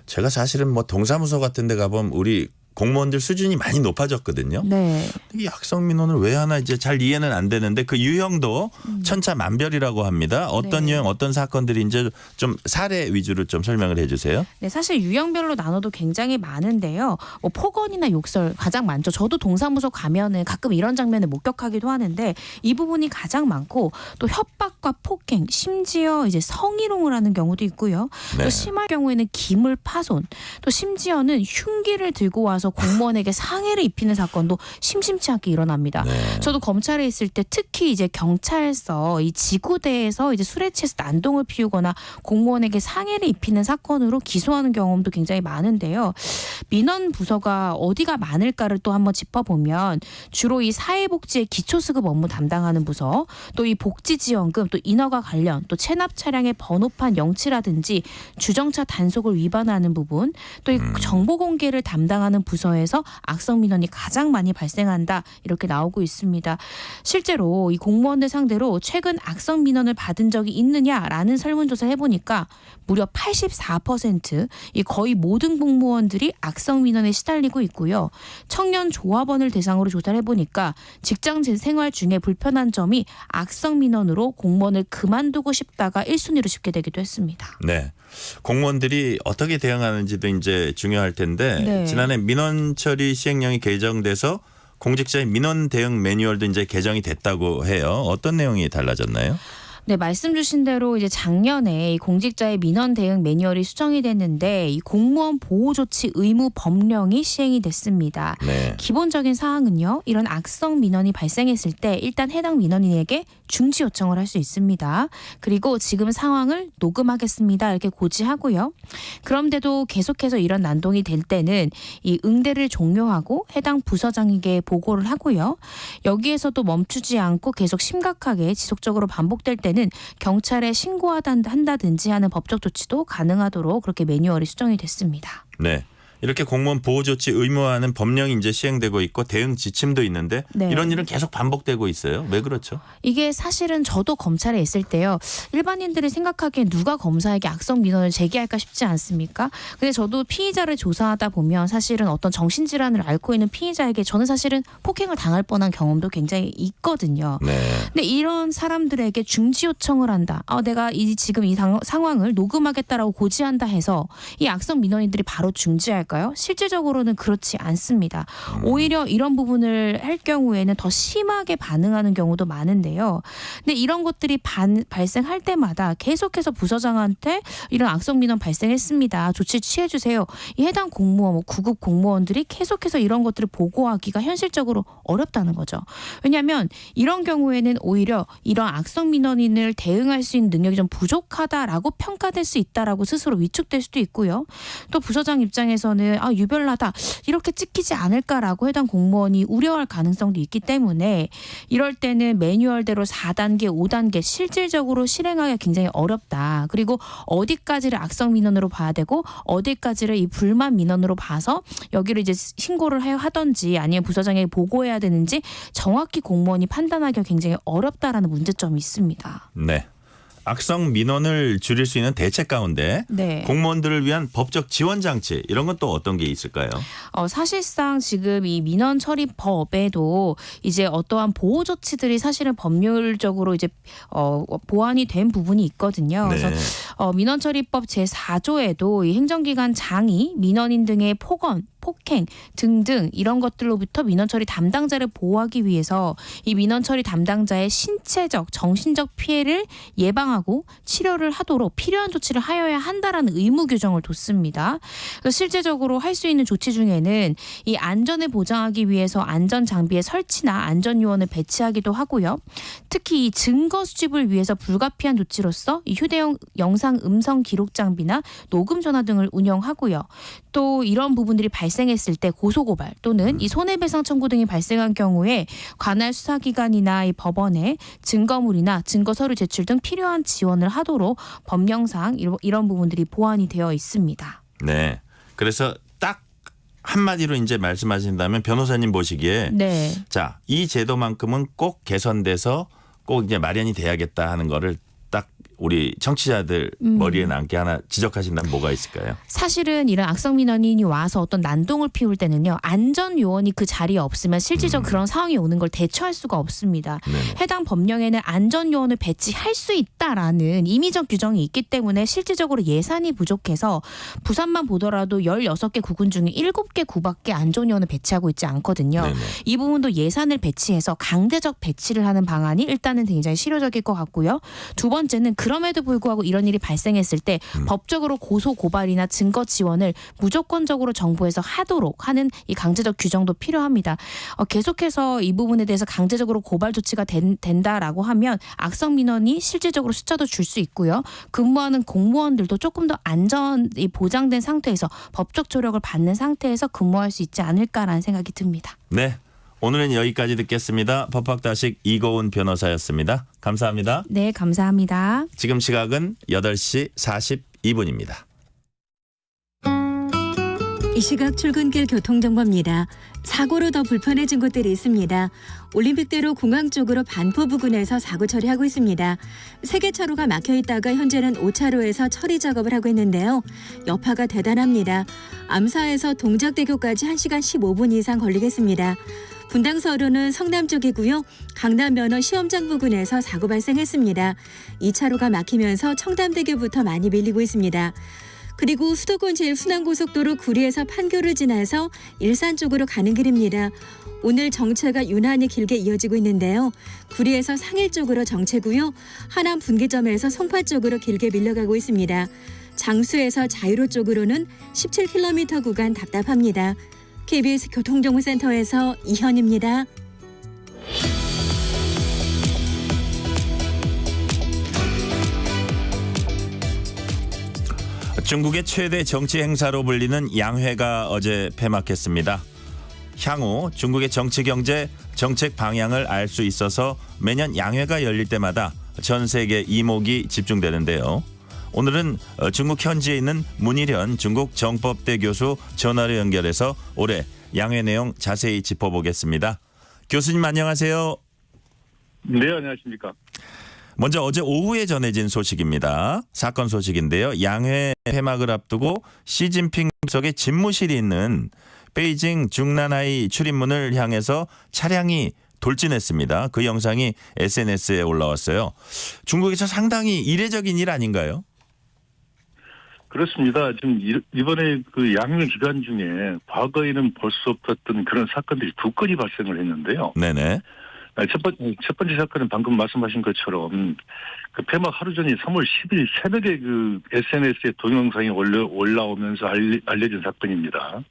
제가 사실은 뭐 동사무소 같은 데 가보면 우리 공무원들 수준이 많이 높아졌거든요. 네. 이 악성 민원을 왜 하나 이제 잘 이해는 안 되는데 그 유형도 천차만별이라고 합니다. 어떤 네. 유형, 어떤 사건들이 이제 좀 사례 위주로 좀 설명을 해주세요. 네, 사실 유형별로 나눠도 굉장히 많은데요. 뭐 폭언이나 욕설 가장 많죠. 저도 동사무소 가면은 가끔 이런 장면을 목격하기도 하는데 이 부분이 가장 많고 또 협박과 폭행, 심지어 이제 성희롱을 하는 경우도 있고요. 네. 또 심할 경우에는 기물 파손, 또 심지어는 흉기를 들고 와서 공무원에게 상해를 입히는 사건도 심심치 않게 일어납니다. 네. 저도 검찰에 있을 때 특히 이제 경찰서 이 지구대에서 이제 술에 취해서 난동을 피우거나 공무원에게 상해를 입히는 사건으로 기소하는 경험도 굉장히 많은데요. 민원 부서가 어디가 많을까를 또 한번 짚어보면 주로 이 사회복지의 기초수급 업무 담당하는 부서, 또 이 복지지원금, 또 인허가 관련, 또 체납 차량의 번호판 영치라든지 주정차 단속을 위반하는 부분, 또 이 정보 공개를 담당하는 부서에서 악성 민원이 가장 많이 발생한다 이렇게 나오고 있습니다. 실제로 이 공무원들 상대로 최근 악성 민원을 받은 적이 있느냐라는 설문조사를 해보니까 무려 84%, 이 거의 모든 공무원들이 악성 민원에 시달리고 있고요. 청년 조합원을 대상으로 조사를 해보니까 직장 생활 중에 불편한 점이 악성 민원으로 공무원을 그만두고 싶다가 1순위로 집계되기도 했습니다. 네. 공무원들이 어떻게 대응하는지도 이제 중요할 텐데 네. 지난해 민원 처리 시행령이 개정돼서 공직자의 민원 대응 매뉴얼도 이제 개정이 됐다고 해요. 어떤 내용이 달라졌나요? 네, 말씀 주신 대로 이제 작년에 이 공직자의 민원 대응 매뉴얼이 수정이 됐는데 이 공무원 보호 조치 의무 법령이 시행이 됐습니다. 네. 기본적인 사항은요. 이런 악성 민원이 발생했을 때 일단 해당 민원인에게 중지 요청을 할 수 있습니다. 그리고 지금 상황을 녹음하겠습니다. 이렇게 고지하고요. 그런데도 계속해서 이런 난동이 될 때는 이 응대를 종료하고 해당 부서장에게 보고를 하고요. 여기에서도 멈추지 않고 계속 심각하게 지속적으로 반복될 때는 경우에는 경찰에 신고한다든지 하는 법적 조치도 가능하도록 그렇게 매뉴얼이 수정이 됐습니다. 네. 이렇게 공무원 보호 조치 의무화하는 법령이 이제 시행되고 있고 대응 지침도 있는데 네. 이런 일은 계속 반복되고 있어요. 왜 그렇죠? 이게 사실은 저도 검찰에 있을 때요. 일반인들이 생각하기엔 누가 검사에게 악성 민원을 제기할까 싶지 않습니까? 근데 저도 피의자를 조사하다 보면 사실은 어떤 정신질환을 앓고 있는 피의자에게 저는 사실은 폭행을 당할 뻔한 경험도 굉장히 있거든요. 네. 근데 이런 사람들에게 중지 요청을 한다. 내가 지금 이 상황을 녹음하겠다라고 고지한다 해서 이 악성 민원인들이 바로 중지할까요? 실질적으로는 그렇지 않습니다. 오히려 이런 부분을 할 경우에는 더 심하게 반응하는 경우도 많은데요. 근데 이런 것들이 발생할 때마다 계속해서 부서장한테 이런 악성 민원 발생했습니다. 조치 취해주세요. 이 해당 공무원, 구급 공무원들이 계속해서 이런 것들을 보고하기가 현실적으로 어렵다는 거죠. 왜냐하면 이런 경우에는 오히려 이런 악성 민원인을 대응할 수 있는 능력이 좀 부족하다라고 평가될 수 있다라고 스스로 위축될 수도 있고요. 또 부서장 입장에서는 유별나다 이렇게 찍히지 않을까라고 해당 공무원이 우려할 가능성도 있기 때문에 이럴 때는 매뉴얼대로 4단계, 5단계 실질적으로 실행하기가 굉장히 어렵다. 그리고 어디까지를 악성 민원으로 봐야 되고 어디까지를 이 불만 민원으로 봐서 여기를 이제 신고를 하든지 아니면 부서장에게 보고해야 되는지 정확히 공무원이 판단하기가 굉장히 어렵다라는 문제점이 있습니다. 네. 악성 민원을 줄일 수 있는 대책 가운데 네. 공무원들을 위한 법적 지원 장치 이런 건 또 어떤 게 있을까요? 사실상 지금 이 민원 처리법에도 이제 어떠한 보호 조치들이 사실은 법률적으로 이제 보완이 된 부분이 있거든요. 네. 그래서 민원 처리법 제4조에도 이 행정기관 장이 민원인 등의 폭행 등등 이런 것들로부터 민원 처리 담당자를 보호하기 위해서 이 민원 처리 담당자의 신체적, 정신적 피해를 예방하고 치료를 하도록 필요한 조치를 하여야 한다라는 의무 규정을 뒀습니다. 그래서 실제적으로 할 수 있는 조치 중에는 이 안전을 보장하기 위해서 안전 장비의 설치나 안전 요원을 배치하기도 하고요. 특히 이 증거 수집을 위해서 불가피한 조치로서 이 휴대용 영상 음성 기록 장비나 녹음 전화 등을 운영하고요. 또 이런 부분들이 발생했을 때 고소고발 또는 이 손해배상 청구 등이 발생한 경우에 관할 수사기관이나 이 법원에 증거물이나 증거 서류 제출 등 필요한 지원을 하도록 법령상 이런 부분들이 보완이 되어 있습니다. 네. 그래서 딱 한마디로 이제 말씀하신다면 변호사님 보시기에 네. 자, 이 제도만큼은 꼭 개선돼서 꼭 이제 마련이 돼야겠다 하는 거를 딱 우리 청취자들 머리에 남게 하나 지적하신다면 뭐가 있을까요? 사실은 이런 악성 민원인이 와서 어떤 난동을 피울 때는요. 안전 요원이 그 자리에 없으면 실질적 그런 상황이 오는 걸 대처할 수가 없습니다. 네네. 해당 법령에는 안전 요원을 배치할 수 있다라는 임의적 규정이 있기 때문에 실질적으로 예산이 부족해서 부산만 보더라도 16개 구군 중에 7개 구밖에 안전 요원을 배치하고 있지 않거든요. 네네. 이 부분도 예산을 배치해서 강제적 배치를 하는 방안이 일단은 굉장히 실효적일 것 같고요. 두 번째는 그럼에도 불구하고 이런 일이 발생했을 때 법적으로 고소 고발이나 증거 지원을 무조건적으로 정부에서 하도록 하는 이 강제적 규정도 필요합니다. 계속해서 이 부분에 대해서 강제적으로 고발 조치가 된다라고 하면 악성 민원이 실질적으로 숫자도 줄 수 있고요. 근무하는 공무원들도 조금 더 안전이 보장된 상태에서 법적 조력을 받는 상태에서 근무할 수 있지 않을까라는 생각이 듭니다. 네. 오늘은 여기까지 듣겠습니다. 법학다식 이고은 변호사였습니다. 감사합니다. 네, 감사합니다. 지금 시각은 8시 42분입니다. 이 시각 출근길 교통정보입니다. 사고로 더 불편해진 곳들이 있습니다. 올림픽대로 공항 쪽으로 반포 부근에서 사고 처리하고 있습니다. 3개 차로가 막혀 있다가 현재는 5차로에서 처리 작업을 하고 있는데요. 여파가 대단합니다. 암사에서 동작대교까지 1시간 15분 이상 걸리겠습니다. 분당서로는 성남 쪽이고요. 강남 면허 시험장 부근에서 사고 발생했습니다. 2차로가 막히면서 청담대교부터 많이 밀리고 있습니다. 그리고 수도권 제1순환고속도로 구리에서 판교를 지나서 일산 쪽으로 가는 길입니다. 오늘 정체가 유난히 길게 이어지고 있는데요. 구리에서 상일 쪽으로 정체고요. 하남 분기점에서 송파 쪽으로 길게 밀려가고 있습니다. 장수에서 자유로 쪽으로는 17km 구간 답답합니다. KBS 교통정보센터에서 이현입니다. 중국의 최대 정치 행사로 불리는 양회가 어제 폐막했습니다. 향후 중국의 정치 경제 정책 방향을 알 수 있어서 매년 양회가 열릴 때마다 전 세계 이목이 집중되는데요. 오늘은 중국 현지에 있는 문일현 중국 정법대 교수 전화로 연결해서 올해 양회 내용 자세히 짚어보겠습니다. 교수님 안녕하세요. 네, 안녕하십니까. 먼저 어제 오후에 전해진 소식입니다. 사건 소식인데요. 양회 폐막을 앞두고 시진핑 주석의 집무실이 있는 베이징 중난하이 출입문을 향해서 차량이 돌진했습니다. 그 영상이 SNS에 올라왔어요. 중국에서 상당히 이례적인 일 아닌가요? 그렇습니다. 지금 이번에 그 양회 기간 중에 과거에는 볼 수 없었던 그런 사건들이 두 건이 발생을 했는데요. 네네. 첫 번째 사건은 방금 말씀하신 것처럼 그 폐막 하루 전인 3월 10일 새벽에 그 SNS에 동영상이 올라오면서 알려진 사건입니다.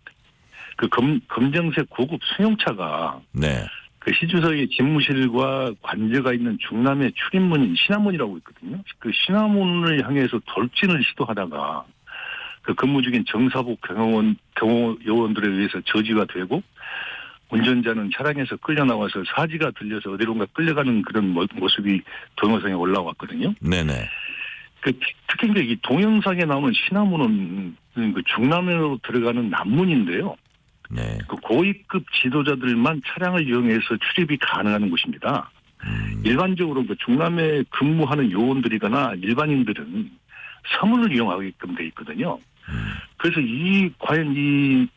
그 검정색 고급 승용차가 네. 그 시 주석의 집무실과 관저가 있는 중남의 출입문인 신화문이라고 있거든요. 그 신화문을 향해서 돌진을 시도하다가 그 근무 중인 정사복 경호요원들에 의해서 저지가 되고 운전자는 차량에서 끌려 나와서 사지가 들려서 어디론가 끌려가는 그런 모습이 동영상에 올라왔거든요. 네네. 특히 이제 이 동영상에 나오는 신화문은 그 중남으로 들어가는 남문인데요. 네. 그 고위급 지도자들만 차량을 이용해서 출입이 가능한 곳입니다. 일반적으로 그 중남에 근무하는 요원들이거나 일반인들은 사문을 이용하게끔 돼 있거든요. 그래서 과연 이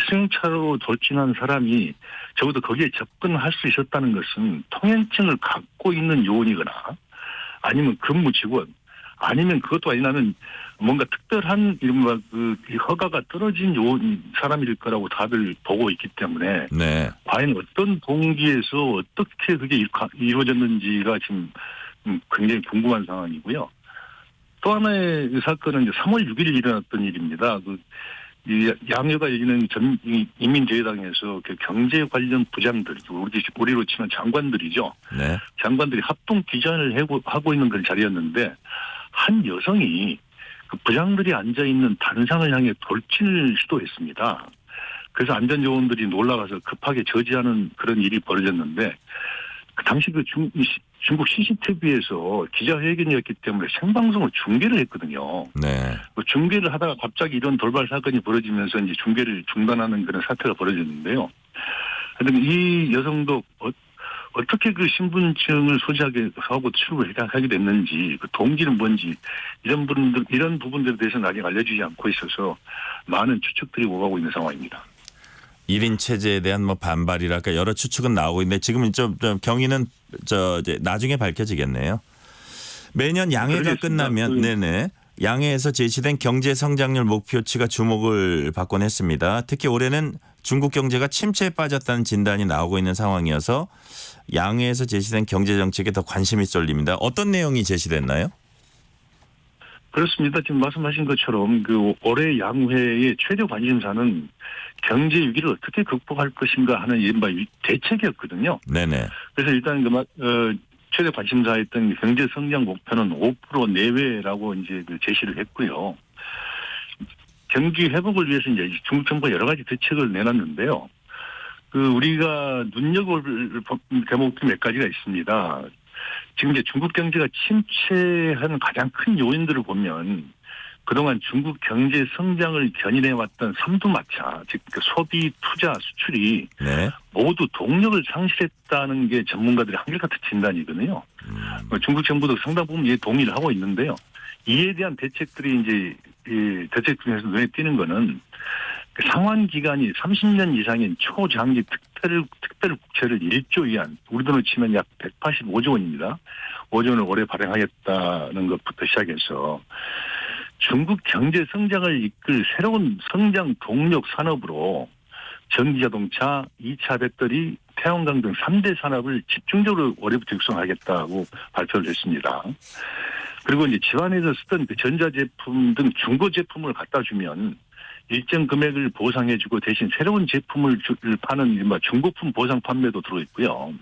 승용차로 돌진한 사람이 적어도 거기에 접근할 수 있었다는 것은 통행증을 갖고 있는 요원이거나 아니면 근무 직원 아니면 그것도 아니라면 뭔가 특별한 이른바 그 허가가 떨어진 요원 사람일 거라고 다들 보고 있기 때문에 네. 과연 어떤 동기에서 어떻게 그게 이루어졌는지가 지금 굉장히 궁금한 상황이고요. 또 하나의 사건은 이제 3월 6일 일어났던 일입니다. 이 양회가 열리는 인민대회당에서 그 경제 관련 부장들, 우리로 치면 장관들이죠. 네. 장관들이 합동 기자회견을 하고 있는 그런 자리였는데 한 여성이 그 부장들이 앉아 있는 단상을 향해 돌진을 시도했습니다. 그래서 안전요원들이 놀라가서 급하게 저지하는 그런 일이 벌어졌는데 그 당시 그 중국 CCTV에서 기자회견이었기 때문에 생방송을 중계를 했거든요. 네. 그 중계를 하다가 갑자기 이런 돌발 사건이 벌어지면서 이제 중계를 중단하는 그런 사태가 벌어졌는데요. 그런데 이 여성도 어떻게 그 신분증을 소지하게 하고 출입을 하게 됐는지, 그 동기는 뭔지 이런 부분들에 대해서는 아직 알려지지 않고 있어서 많은 추측들이 오가고 있는 상황입니다. 1인 체제에 대한 뭐 반발이랄까 여러 추측은 나오고 있는데 지금은 좀 경위는 이제 나중에 밝혀지겠네요. 매년 양회가 끝나면 네네. 양회에서 제시된 경제 성장률 목표치가 주목을 받곤 했습니다. 특히 올해는 중국 경제가 침체에 빠졌다는 진단이 나오고 있는 상황이어서 양회에서 제시된 경제 정책에 더 관심이 쏠립니다. 어떤 내용이 제시됐나요? 그렇습니다. 지금 말씀하신 것처럼 그 올해 양회의 최대 관심사는 경제 위기를 어떻게 극복할 것인가 하는 이른바 대책이었거든요. 네네. 그래서 일단 최대 관심사였던 경제 성장 목표는 5% 내외라고 이제 제시를 했고요. 경기 회복을 위해서 이제 중국 정부가 여러 가지 대책을 내놨는데요. 우리가 눈여겨볼 대목이 몇 가지가 있습니다. 지금 이제 중국 경제가 침체하는 가장 큰 요인들을 보면 그동안 중국 경제 성장을 견인해왔던 삼두마차, 즉 소비, 투자, 수출이 네. 모두 동력을 상실했다는 게 전문가들의 한결같은 진단이거든요. 중국 정부도 상당 부분 이에 동의를 하고 있는데요. 이에 대한 대책들이 이제 이 대책 중에서 눈에 띄는 거는 상환 기간이 30년 이상인 초장기 특별 국채를 1조 위안, 우리 돈으로 치면 약 185조 원입니다. 5조 원을 올해 발행하겠다는 것부터 시작해서 중국 경제 성장을 이끌 새로운 성장 동력 산업으로 전기자동차, 2차 배터리, 태양광 등 3대 산업을 집중적으로 올해부터 육성하겠다고 발표를 했습니다. 그리고 이제 집안에서 쓰던 그 전자제품 등 중고 제품을 갖다 주면 일정 금액을 보상해주고 대신 새로운 제품을 파는 이른바 중고품 보상 판매도 들어있고요.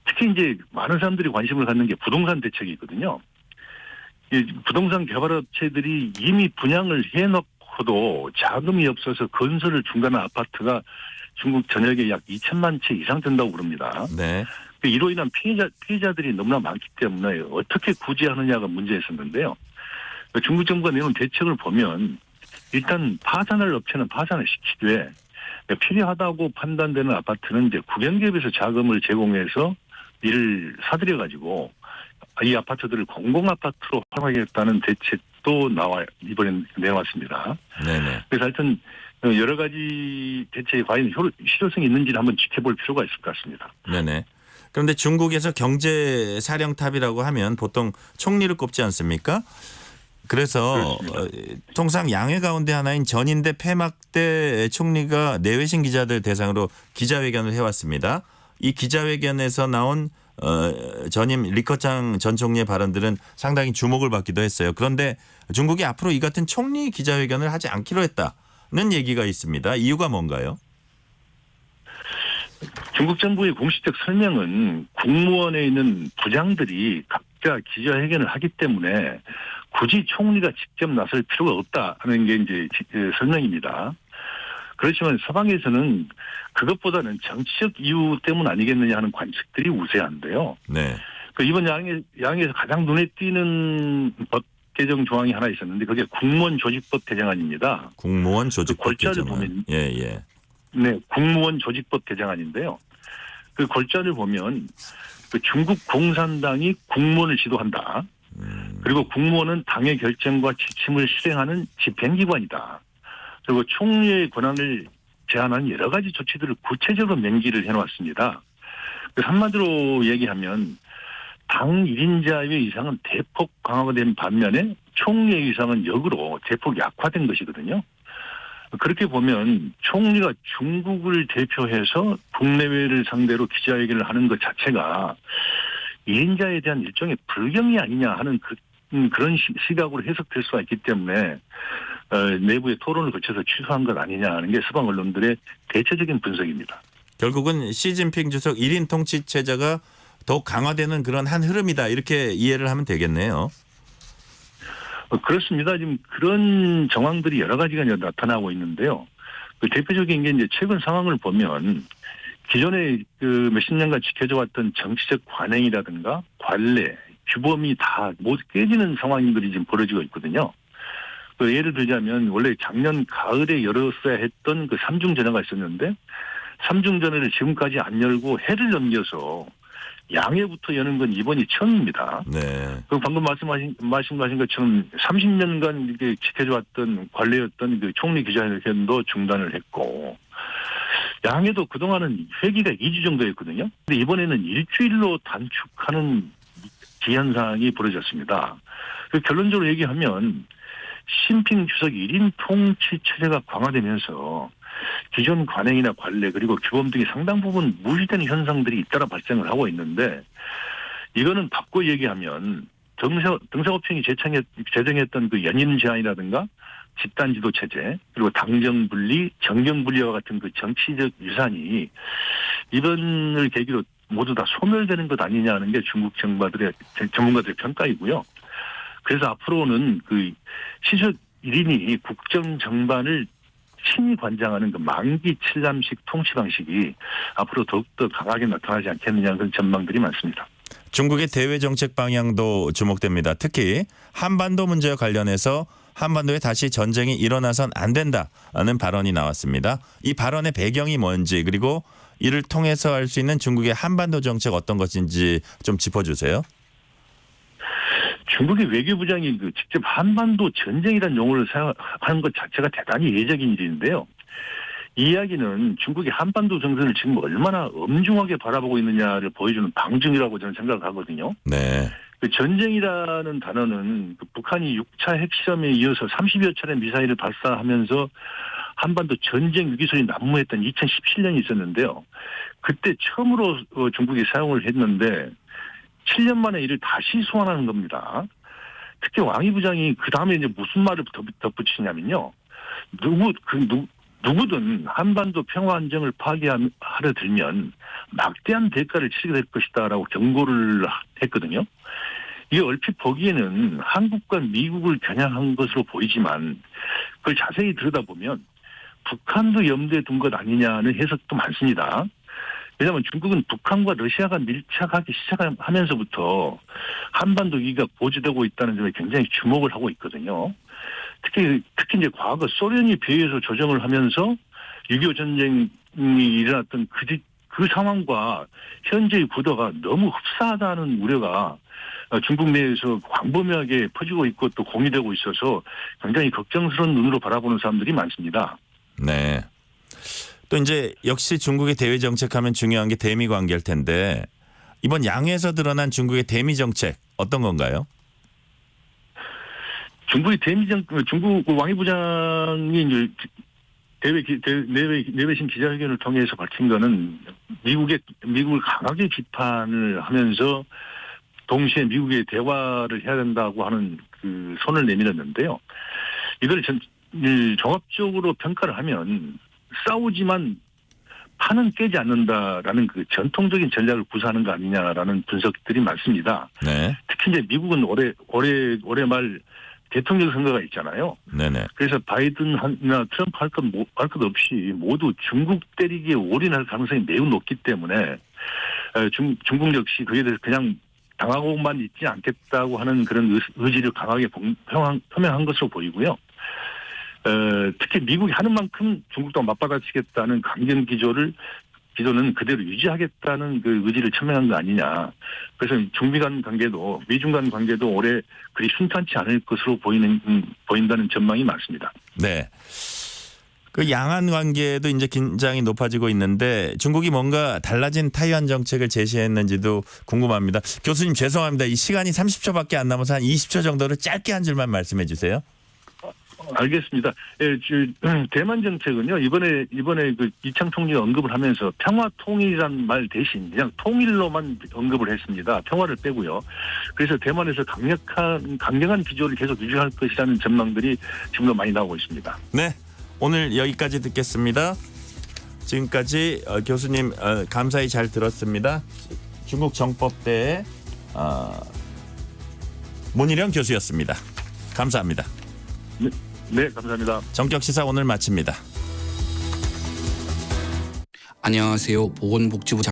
특히 이제 많은 사람들이 관심을 갖는 게 부동산 대책이거든요. 부동산 개발업체들이 이미 분양을 해놓고도 자금이 없어서 건설을 중단한 아파트가 중국 전역에 약 2천만 채 이상 된다고 그럽니다. 네. 이로 인한 피해자들이 너무나 많기 때문에 어떻게 구제하느냐가 문제였었는데요. 중국 정부가 내놓은 대책을 보면 일단 파산할 업체는 파산을 시키되 필요하다고 판단되는 아파트는 이제 국영기업에서 자금을 제공해서 이를 사들여 가지고 이 아파트들을 공공아파트로 활용하겠다는 대책도 이번에 내왔습니다. 네네. 그래서 하여튼 여러 가지 대책이 과연 실효성이 있는지를 한번 지켜볼 필요가 있을 것 같습니다. 네네. 그런데 중국에서 경제 사령탑이라고 하면 보통 총리를 꼽지 않습니까? 그래서 통상 양회 가운데 하나인 전인대 폐막대 총리가 내외신 기자들 대상으로 기자회견을 해왔습니다. 이 기자회견에서 나온 전임 리커창 전 총리의 발언들은 상당히 주목을 받기도 했어요. 그런데 중국이 앞으로 이 같은 총리 기자회견을 하지 않기로 했다는 얘기가 있습니다. 이유가 뭔가요? 중국 정부의 공식적 설명은 국무원에 있는 부장들이 각자 기자회견을 하기 때문에 굳이 총리가 직접 나설 필요가 없다는 게 이제 설명입니다. 그렇지만 서방에서는 그것보다는 정치적 이유 때문 아니겠느냐 하는 관측들이 우세한데요. 네. 이번 양에서 가장 눈에 띄는 법 개정 조항이 하나 있었는데 그게 국무원 조직법 개정안입니다. 국무원 조직법 골자를 개정안. 보면 예. 네, 국무원 조직법 개정안인데요. 그 골자를 보면 중국 공산당이 국무원을 지도한다. 그리고 국무원은 당의 결정과 지침을 실행하는 집행기관이다. 그리고 총리의 권한을 제한하는 여러 가지 조치들을 구체적으로 명기를 해놓았습니다. 한마디로 얘기하면 당 1인자의 위상은 대폭 강화가 된 반면에 총리의 위상은 역으로 대폭 약화된 것이거든요. 그렇게 보면 총리가 중국을 대표해서 국내외를 상대로 기자회견을 하는 것 자체가 1인자에 대한 일종의 불경이 아니냐 하는 그런 시각으로 해석될 수가 있기 때문에 내부의 토론을 거쳐서 취소한 것 아니냐 하는 게 서방 언론들의 대체적인 분석입니다. 결국은 시진핑 주석 1인 통치 체제가 더욱 강화되는 그런 한 흐름이다 이렇게 이해를 하면 되겠네요. 그렇습니다. 지금 그런 정황들이 여러 가지가 나타나고 있는데요. 대표적인 게 이제 최근 상황을 보면 기존에 몇십 년간 지켜져 왔던 정치적 관행이라든가 관례, 규범이 다 모두 깨지는 상황들이 지금 벌어지고 있거든요. 예를 들자면 원래 작년 가을에 열었어야 했던 그 삼중전회가 있었는데 삼중전회를 지금까지 안 열고 해를 넘겨서 양해부터 여는 건 이번이 처음입니다. 네. 그리고 방금 말씀하신 것처럼 30년간 이렇게 지켜져 왔던 관례였던 그 총리 기자회견도 중단을 했고 양해도 그동안은 회기가 2주 정도였거든요. 근데 이번에는 일주일로 단축하는 기현상이 벌어졌습니다. 결론적으로 얘기하면 시진핑 주석 1인 통치 체제가 강화되면서 기존 관행이나 관례 그리고 규범 등이 상당 부분 무시되는 현상들이 잇따라 발생을 하고 있는데 이거는 바꿔 얘기하면 등사법령이 제정했던 그 연임 제한이라든가 집단 지도 체제 그리고 당정 분리, 정경 분리와 같은 그 정치적 유산이 이번을 계기로 모두 다 소멸되는 것 아니냐는 게 중국 전문가들의 평가이고요. 그래서 앞으로는 그 시속 1인이 국정 정반을 친히 관장하는 그 만기 칠남식 통치 방식이 앞으로 더욱더 강하게 나타나지 않겠느냐 그런 전망들이 많습니다. 중국의 대외 정책 방향도 주목됩니다. 특히 한반도 문제와 관련해서 한반도에 다시 전쟁이 일어나선 안 된다는 발언이 나왔습니다. 이 발언의 배경이 뭔지 그리고 이를 통해서 할 수 있는 중국의 한반도 정책 어떤 것인지 좀 짚어주세요. 중국의 외교부장이 직접 한반도 전쟁이라는 용어를 사용하는 것 자체가 대단히 예외적인 일인데요. 이 이야기는 중국의 한반도 정세를 지금 얼마나 엄중하게 바라보고 있느냐를 보여주는 방증이라고 저는 생각을 하거든요. 네. 전쟁이라는 단어는 북한이 6차 핵실험에 이어서 30여 차례 미사일을 발사하면서 한반도 전쟁 위기설이 난무했던 2017년이 있었는데요. 그때 처음으로 중국이 사용을 했는데 7년 만에 이를 다시 소환하는 겁니다. 특히 왕이 부장이 그 다음에 이제 무슨 말을 덧붙이냐면요. 누구든 한반도 평화 안정을 파괴하려 들면 막대한 대가를 치르게 될 것이다라고 경고를 했거든요. 이게 얼핏 보기에는 한국과 미국을 겨냥한 것으로 보이지만 그걸 자세히 들여다보면 북한도 염두에 둔 것 아니냐는 해석도 많습니다. 왜냐하면 중국은 북한과 러시아가 밀착하기 시작하면서부터 한반도 위기가 고조되고 있다는 점에 굉장히 주목을 하고 있거든요. 특히 이제 과거 소련이 비해서 조정을 하면서 6.25 전쟁이 일어났던 그 상황과 현재의 구도가 너무 흡사하다는 우려가 중국 내에서 광범위하게 퍼지고 있고 또 공유되고 있어서 굉장히 걱정스러운 눈으로 바라보는 사람들이 많습니다. 네. 또 이제 역시 중국의 대외 정책하면 중요한 게 대미 관계일 텐데 이번 양회에서 드러난 중국의 대미 정책 어떤 건가요? 중국 왕이 부장이 이제 내외신 기자회견을 통해서 밝힌 거는 미국을 강하게 비판을 하면서 동시에 미국의 대화를 해야 된다고 하는 그 손을 내밀었는데요. 이걸 종합적으로 평가를 하면 싸우지만 판은 깨지 않는다라는 그 전통적인 전략을 구사하는 거 아니냐라는 분석들이 많습니다. 네. 특히 이제 미국은 올해 말 대통령 선거가 있잖아요. 네네. 그래서 바이든이나 트럼프 할 것 없이 모두 중국 때리기에 올인할 가능성이 매우 높기 때문에 중국 역시 그에 대해서 그냥 당하고만 있지 않겠다고 하는 그런 의지를 강하게 표명한 것으로 보이고요. 특히 미국이 하는 만큼 중국도 맞받아치겠다는 강경 기조는 그대로 유지하겠다는 그 의지를 표명한 거 아니냐. 그래서 중미 간 관계도 미중 간 관계도 올해 그리 순탄치 않을 것으로 보인다는 전망이 많습니다. 네. 그 양안 관계도 이제 긴장이 높아지고 있는데 중국이 뭔가 달라진 타이완 정책을 제시했는지도 궁금합니다. 교수님 죄송합니다. 이 시간이 30초밖에 안 남아서 한 20초 정도를 짧게 한 줄만 말씀해 주세요. 알겠습니다. 대만 정책은요 이번에 그 이창 총리가 언급을 하면서 평화 통일이란 말 대신 그냥 통일로만 언급을 했습니다. 평화를 빼고요. 그래서 대만에서 강력한 기조를 계속 유지할 것이라는 전망들이 지금도 많이 나오고 있습니다. 네, 오늘 여기까지 듣겠습니다. 지금까지 교수님 감사히 잘 들었습니다. 중국 정법대의 문희령 교수였습니다. 감사합니다. 네, 감사합니다. 정격시사 오늘 마칩니다. 안녕하세요. 보건복지부